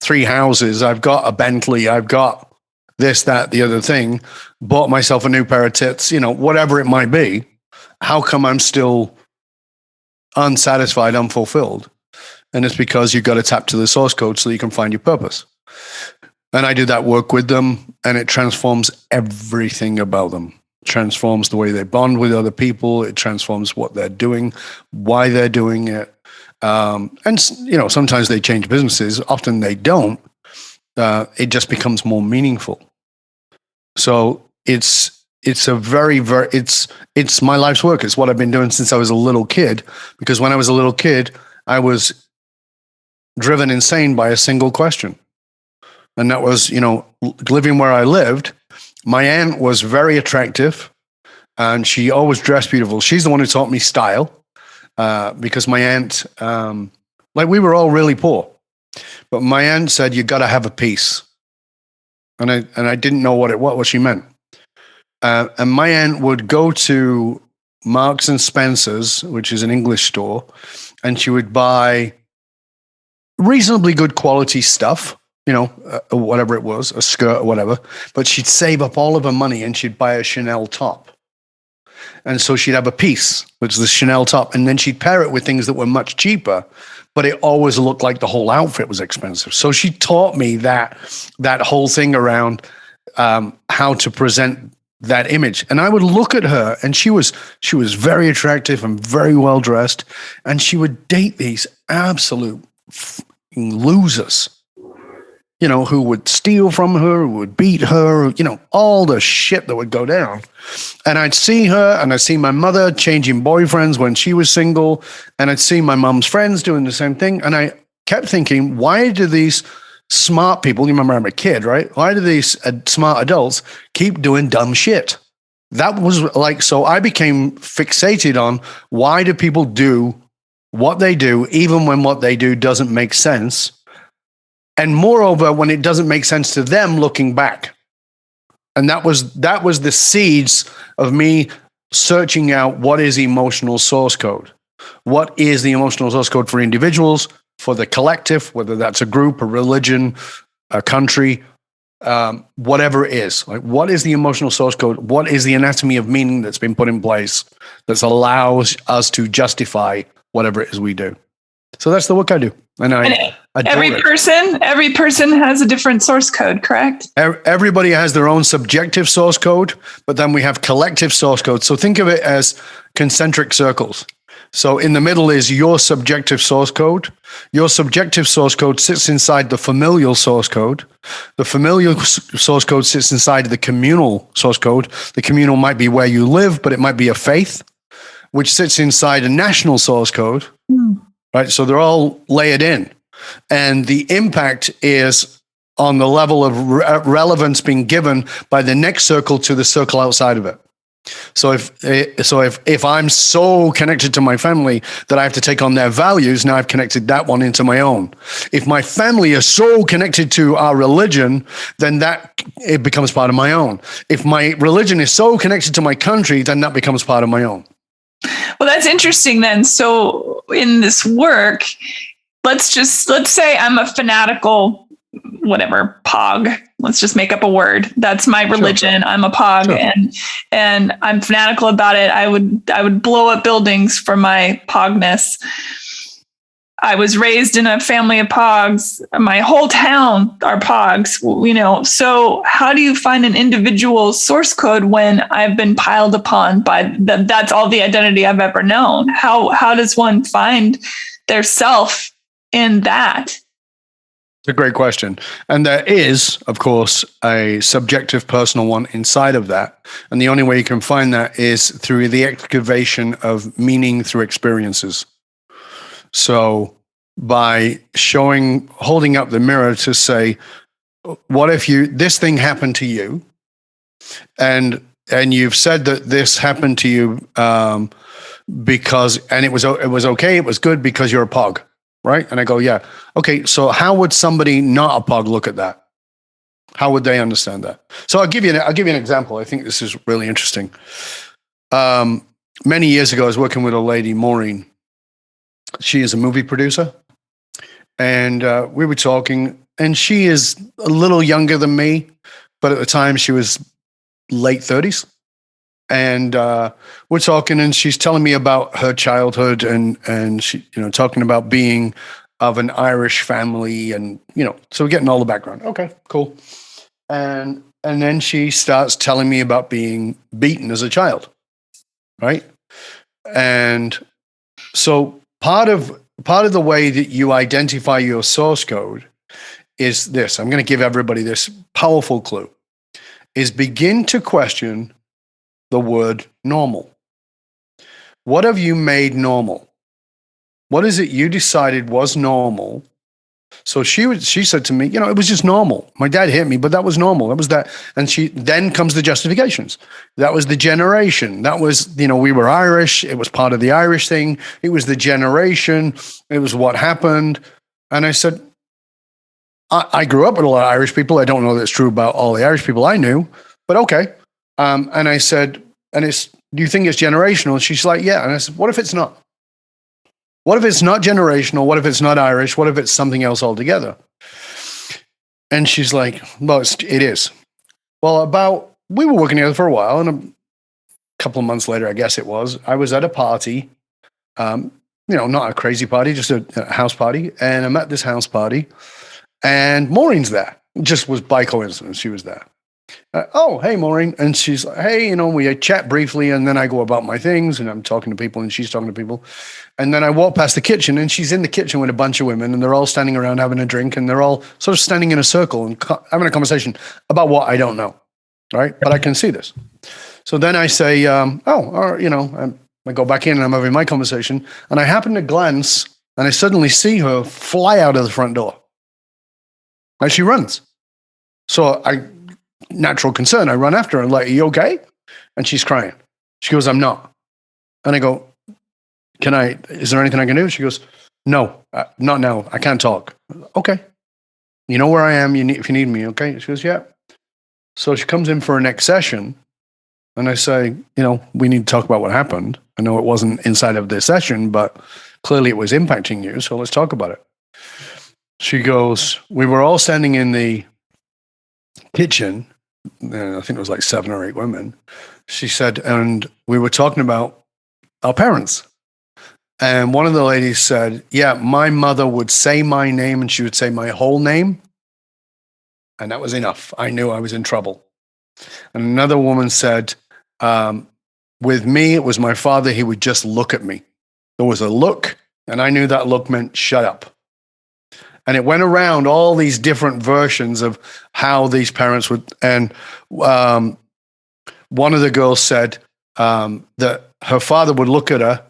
3 houses, I've got a Bentley, I've got this, that, the other thing, bought myself a new pair of tits, whatever it might be. How come I'm still unsatisfied, unfulfilled? And it's because you've got to tap to the source code so you can find your purpose. And I do that work with them, and it transforms everything about them. It transforms the way they bond with other people. It transforms what they're doing, why they're doing it. And sometimes they change businesses. Often they don't. It just becomes more meaningful. So it's a very, very, it's my life's work. It's what I've been doing since I was a little kid, because when I was a little kid, I was driven insane by a single question. And that was, living where I lived, my aunt was very attractive and she always dressed beautiful. She's the one who taught me style because my aunt, we were all really poor, but my aunt said, you got to have a piece. And I didn't know what she meant. And my aunt would go to Marks and Spencer's, which is an English store, and she would buy reasonably good quality stuff, whatever it was, a skirt or whatever, but she'd save up all of her money and she'd buy a Chanel top. And so she'd have a piece, which is the Chanel top, and then she'd pair it with things that were much cheaper, but it always looked like the whole outfit was expensive. So she taught me that whole thing around how to present that image. And I would look at her, and she was very attractive and very well dressed, and she would date these absolute losers, who would steal from her, who would beat her, all the shit that would go down. And I'd see her, and I'd see my mother changing boyfriends when she was single, and I'd see my mom's friends doing the same thing. And I kept thinking, why do these smart people, you remember I'm a kid, right? Why do these smart adults keep doing dumb shit? That was so I became fixated on why do people do what they do, even when what they do doesn't make sense. And moreover, when it doesn't make sense to them looking back. And that was the seeds of me searching out what is emotional source code. What is the emotional source code for individuals, for the collective, whether that's a group, a religion, a country, whatever it is. Like, what is the emotional source code? What is the anatomy of meaning that's been put in place that allows us to justify whatever it is we do? So that's the work I do. And every person has a different source code, correct? Everybody has their own subjective source code, but then we have collective source code. So think of it as concentric circles. So in the middle is your subjective source code. Your subjective source code sits inside the familial source code. The familial source code sits inside the communal source code. The communal might be where you live, but it might be a faith, which sits inside a national source code. Right, so they're all layered in, and the impact is on the level of relevance being given by the next circle to the circle outside of it. So if I'm so connected to my family that I have to take on their values, now I've connected that one into my own. If my family is so connected to our religion, then it becomes part of my own. If my religion is so connected to my country, then that becomes part of my own. Well, that's interesting then. So in this work, let's say I'm a fanatical, whatever, POG. Let's just make up a word. That's my religion. Sure. I'm a POG, sure. and I'm fanatical about it. I would blow up buildings for my POGness. I was raised in a family of POGs. My whole town are POGs, So how do you find an individual source code when I've been piled upon by that's all the identity I've ever known? How does one find their self in that? It's a great question. And there is, of course, a subjective personal one inside of that. And the only way you can find that is through the excavation of meaning through experiences. So by holding up the mirror to say, what if this thing happened to you, and you've said that this happened to you because it was okay, it was good because you're a POG, right? And I go, yeah, okay. So how would somebody not a POG look at that? How would they understand that? So I'll give you an example. I think this is really interesting. Many years ago, I was working with a lady, Maureen. She is a movie producer, and we were talking, and she is a little younger than me, but at the time she was late 30s. And we're talking, and she's telling me about her childhood, and she, talking about being of an Irish family, and so we're getting all the background. Okay, cool. And then she starts telling me about being beaten as a child, right? And so part of the way that you identify your source code is this. I'm going to give everybody this powerful clue, is begin to question the word normal. What have you made normal? What is it you decided was normal So she said to me, it was just normal. My dad hit me, but that was normal. That was that. And then comes the justifications. That was the generation. That was, we were Irish. It was part of the Irish thing. It was the generation. It was what happened. And I said, I grew up with a lot of Irish people. I don't know that's true about all the Irish people I knew, but okay. And I said, do you think it's generational? And she's like, yeah. And I said, what if it's not? What if it's not generational? What if it's not Irish? What if it's something else altogether? And she's like, well, it is. Well, we were working together for a while, and a couple of months later, I guess it was, I was at a party, not a crazy party, just a house party. And I'm at this house party, and Maureen's there. It just was by coincidence. She was there. Oh, hey, Maureen. And she's like, hey, we chat briefly, and then I go about my things, and I'm talking to people, and she's talking to people. And then I walk past the kitchen, and she's in the kitchen with a bunch of women, and they're all standing around having a drink, and they're all sort of standing in a circle and having a conversation about what I don't know, right? But I can see this. So then I say, I go back in, and I'm having my conversation, and I happen to glance, and I suddenly see her fly out of the front door. And she runs. So natural concern, I run after her and like, are you okay? And she's crying. She goes, I'm not. And I go, is there anything I can do? She goes, no, not now. I can't talk. Okay. You know where I am if you need me, okay? She goes, yeah. So she comes in for her next session, and I say, we need to talk about what happened. I know it wasn't inside of this session, but clearly it was impacting you, so let's talk about it. She goes, we were all standing in the kitchen, and I think it was like 7 or 8 women. She said, and we were talking about our parents. And one of the ladies said, yeah, my mother would say my name, and she would say my whole name. And that was enough. I knew I was in trouble. And another woman said, with me, it was my father. He would just look at me. There was a look, and I knew that look meant shut up. And it went around all these different versions of how these parents would. And one of the girls said that her father would look at her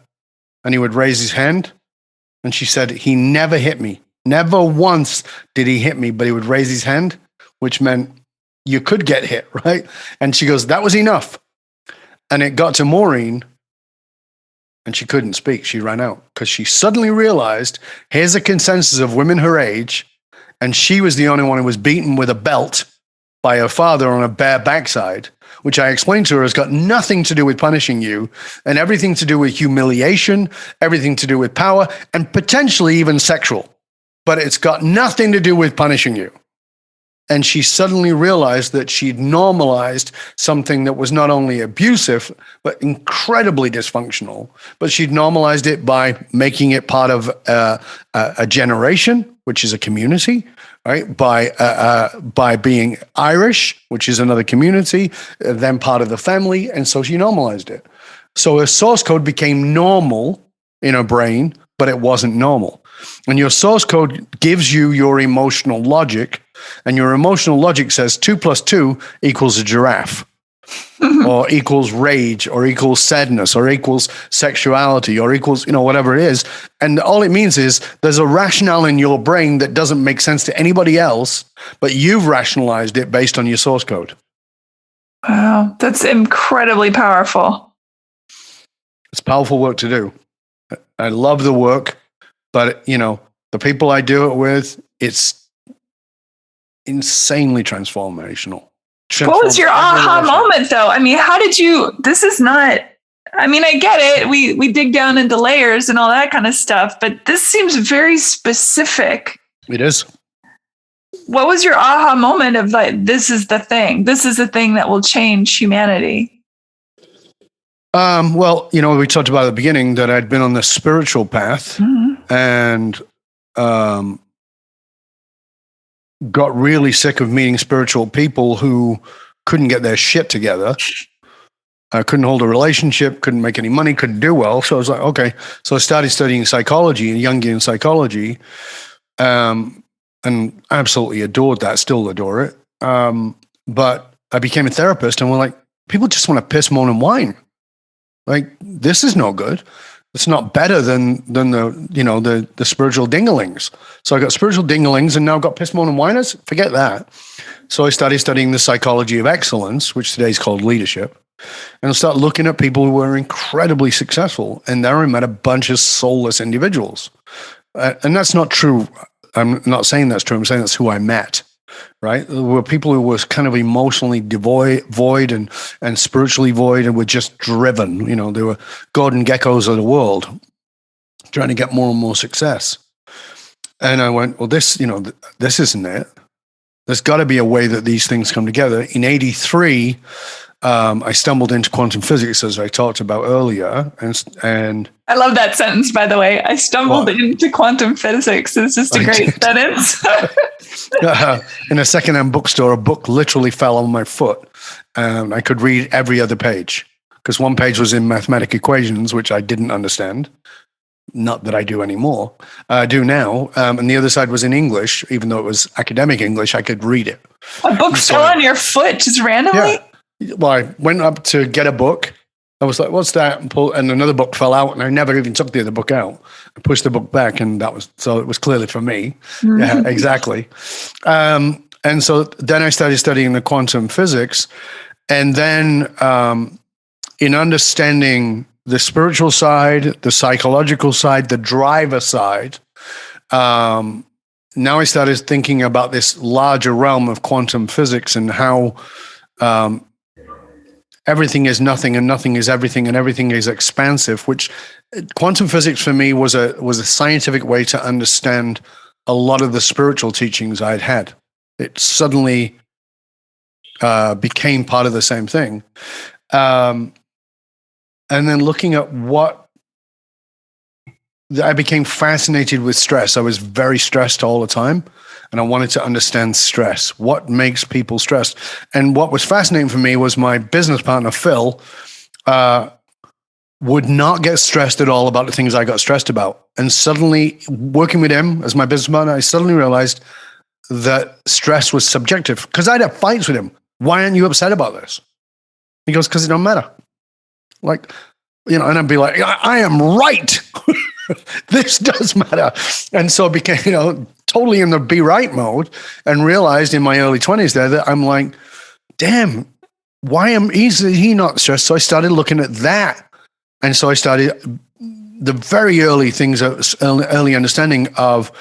and he would raise his hand. And she said, he never hit me. Never once did he hit me, but he would raise his hand, which meant you could get hit, right? And she goes, that was enough. And it got to Maureen, and she couldn't speak. She ran out because she suddenly realized here's a consensus of women her age, and she was the only one who was beaten with a belt by her father on a bare backside, which I explained to her has got nothing to do with punishing you and everything to do with humiliation, everything to do with power, and potentially even sexual. But it's got nothing to do with punishing you. And she suddenly realized that she'd normalized something that was not only abusive, but incredibly dysfunctional. But she'd normalized it by making it part of a generation, which is a community, right? By being Irish, which is another community, then part of the family. And so she normalized it. So her source code became normal in her brain, but it wasn't normal. And your source code gives you your emotional logic, and your emotional logic says 2 + 2 equals a giraffe, or equals rage, or equals sadness, or equals sexuality, or equals, whatever it is. And all it means is there's a rationale in your brain that doesn't make sense to anybody else, but you've rationalized it based on your source code. Wow, that's incredibly powerful. It's powerful work to do. I love the work, but the people I do it with, it's insanely transformational. What was your aha moment, though? I mean, how did you? This is not. I mean, I get it. We dig down into layers and all that kind of stuff, but this seems very specific. It is. What was your aha moment of like, this is the thing? This is the thing that will change humanity. Well, we talked about at the beginning that I'd been on the spiritual path, and got really sick of meeting spiritual people who couldn't get their shit together, couldn't hold a relationship, couldn't make any money, couldn't do well. So I was like, okay. So I started studying psychology, Jungian psychology, and absolutely adored that, still adore it. But I became a therapist, and we're like, people just want to piss, moan, and whine. Like, this is no good. it's not better than the spiritual dinglings. So I got spiritual dinglings, and now I've got piss, moan, and whiners. Forget that. So I started studying the psychology of excellence, which today is called leadership. And I started looking at people who were incredibly successful. And there I met a bunch of soulless individuals. And that's not true. I'm not saying that's true. I'm saying that's who I met, right? There were people who were kind of emotionally void and spiritually void and were just driven. They were Gordon Geckos of the world, trying to get more and more success. And I went, well, this isn't it. There's got to be a way that these things come together. In 1983, I stumbled into quantum physics, as I talked about earlier. And I love that sentence, by the way. I stumbled into quantum physics. It's just a great sentence. In a secondhand bookstore, a book literally fell on my foot. I could read every other page because one page was in mathematical equations, which I didn't understand. Not that I do anymore. I do now. And the other side was in English. Even though it was academic English, I could read it. A book fell on your foot just randomly? Yeah. Well, I went up to get a book. I was like, what's that? And another book fell out, and I never even took the other book out. I pushed the book back, and it was clearly for me. Mm-hmm. Yeah, exactly. And so then I started studying the quantum physics. And then in understanding the spiritual side, the psychological side, the driver side, now I started thinking about this larger realm of quantum physics and how everything is nothing and nothing is everything and everything is expansive, which quantum physics for me was a scientific way to understand a lot of the spiritual teachings I'd had. It suddenly became part of the same thing. And then looking at I became fascinated with stress. I was very stressed all the time, and I wanted to understand stress. What makes people stressed? And what was fascinating for me was my business partner, Phil, would not get stressed at all about the things I got stressed about. And suddenly, working with him as my business partner, I suddenly realized that stress was subjective because I'd have fights with him. Why aren't you upset about this? He goes, because it don't matter. And I'd be like, I am right. This does matter. And so I became, totally in the be right mode and realized in my early 20s there that I'm like, damn, is he not stressed? So I started looking at that. And so I started the very early things, early understanding of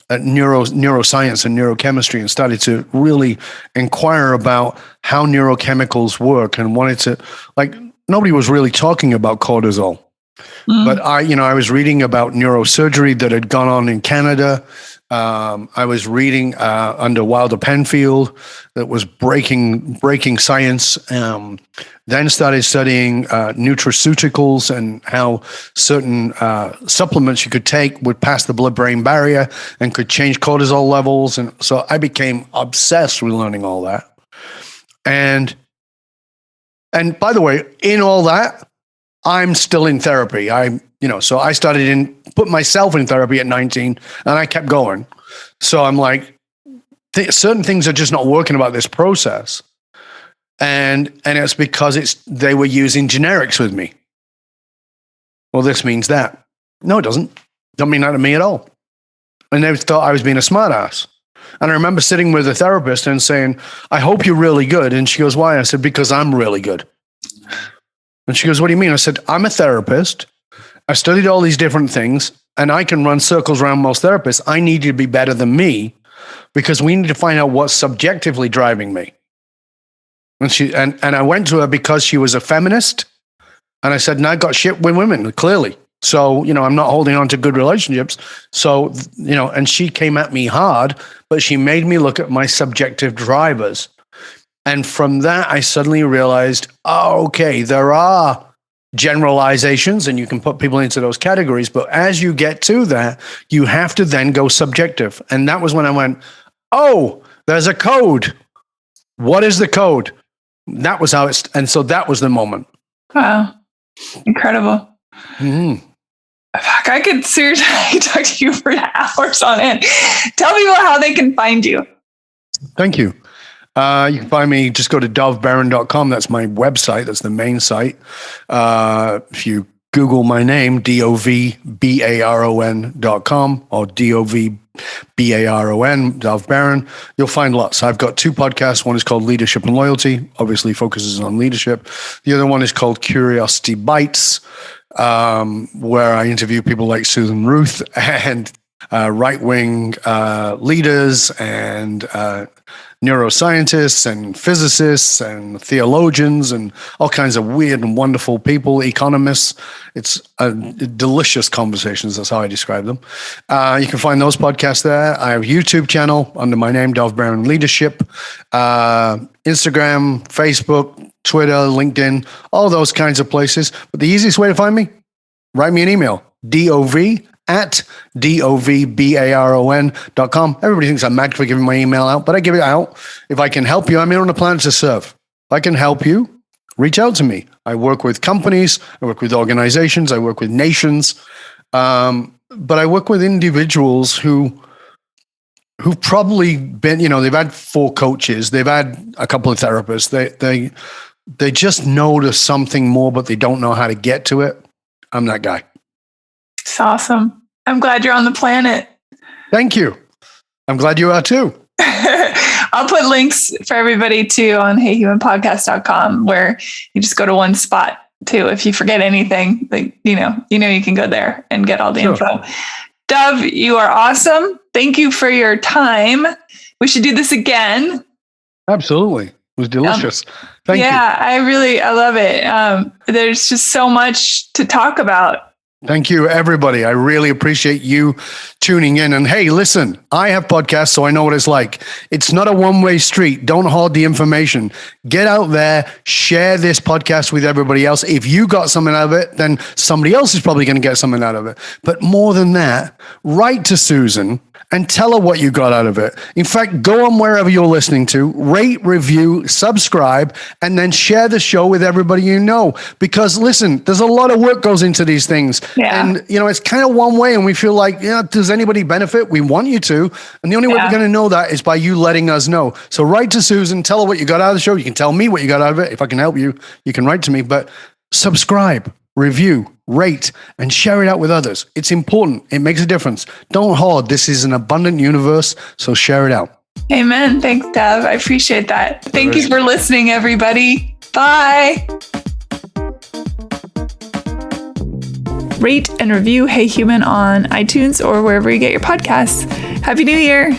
neuroscience and neurochemistry, and started to really inquire about how neurochemicals work and wanted to, nobody was really talking about cortisol. Mm. But I was reading about neurosurgery that had gone on in Canada. I was reading under Wilder Penfield that was breaking science. Then started studying nutraceuticals and how certain supplements you could take would pass the blood-brain barrier and could change cortisol levels. And so I became obsessed with learning all that. And by the way, in all that, I'm still in therapy. So I put myself in therapy at 19, and I kept going. So I'm like, certain things are just not working about this process. And it's because they were using generics with me. Well, this means that. No, it doesn't. Don't mean that to me at all. And they thought I was being a smartass. And I remember sitting with a therapist and saying, I hope you're really good. And she goes, why? I said, because I'm really good. And she goes, what do you mean? I said, I'm a therapist. I studied all these different things, and I can run circles around most therapists. I need you to be better than me because we need to find out what's subjectively driving me. And I went to her because she was a feminist. And I said, and I got shit with women, clearly. So, I'm not holding on to good relationships. So, and she came at me hard, but she made me look at my subjective drivers. And from that, I suddenly realized, okay, there are generalizations and you can put people into those categories. But as you get to that, you have to then go subjective. And that was when I went, oh, there's a code. What is the code? That was and so that was the moment. Wow. Incredible. Mm-hmm. Fuck, I could seriously talk to you for hours on end. Tell people how they can find you. Thank you. You can find me, just go to dovbaron.com. That's my website. That's the main site. If you Google my name, DovBaron.com or DovBaron, Dov Baron. You'll find lots. I've got 2 podcasts. One is called Leadership and Loyalty, obviously focuses on leadership. The other one is called Curiosity Bites, where I interview people like Susan Ruth and right-wing leaders and neuroscientists and physicists and theologians and all kinds of weird and wonderful people, economists. It's delicious conversations. That's how I describe them. You can find those podcasts there. I have a YouTube channel under my name, Dov Baron Leadership, Instagram, Facebook, Twitter, LinkedIn, all those kinds of places. But the easiest way to find me, write me an email, dov@dovbaron.com. Everybody thinks I'm mad for giving my email out, but I give it out. If I can help you, I'm here on the planet to serve. If I can help you, reach out to me. I work with companies, I work with organizations, I work with nations, but I work with individuals who've probably been, they've had 4 coaches, they've had a couple of therapists, they just know there's something more, but they don't know how to get to it. I'm that guy. It's awesome. I'm glad you're on the planet. Thank you. I'm glad you are too. I'll put links for everybody too on heyhumanpodcast.com, where you just go to one spot too. If you forget anything, you can go there and get all the info. Dov, you are awesome. Thank you for your time. We should do this again. Absolutely. It was delicious. Thank you. Yeah, I love it. There's just so much to talk about. Thank you, everybody. I really appreciate you tuning in. And hey, listen, I have podcasts, so I know what it's like. It's not a one-way street. Don't hoard the information. Get out there, share this podcast with everybody else. If you got something out of it, then somebody else is probably going to get something out of it. But more than that, write to Susan and tell her what you got out of it. In fact, go on wherever you're listening to, rate, review, subscribe, and then share the show with everybody you know. Because listen, there's a lot of work goes into these things. Yeah. And, it's kind of one way and we feel like, does anybody benefit? We want you to. And the only way we're going to know that is by you letting us know. So write to Susan, tell her what you got out of the show. You can tell me what you got out of it. If I can help you, you can write to me. But subscribe, review, rate, and share it out with others. It's important. It makes a difference. Don't hoard. This is an abundant universe, so share it out. Amen. Thanks, Dov. I appreciate that. Thank you for listening, everybody. Bye. Rate and review Hey Human on iTunes or wherever you get your podcasts. Happy New Year.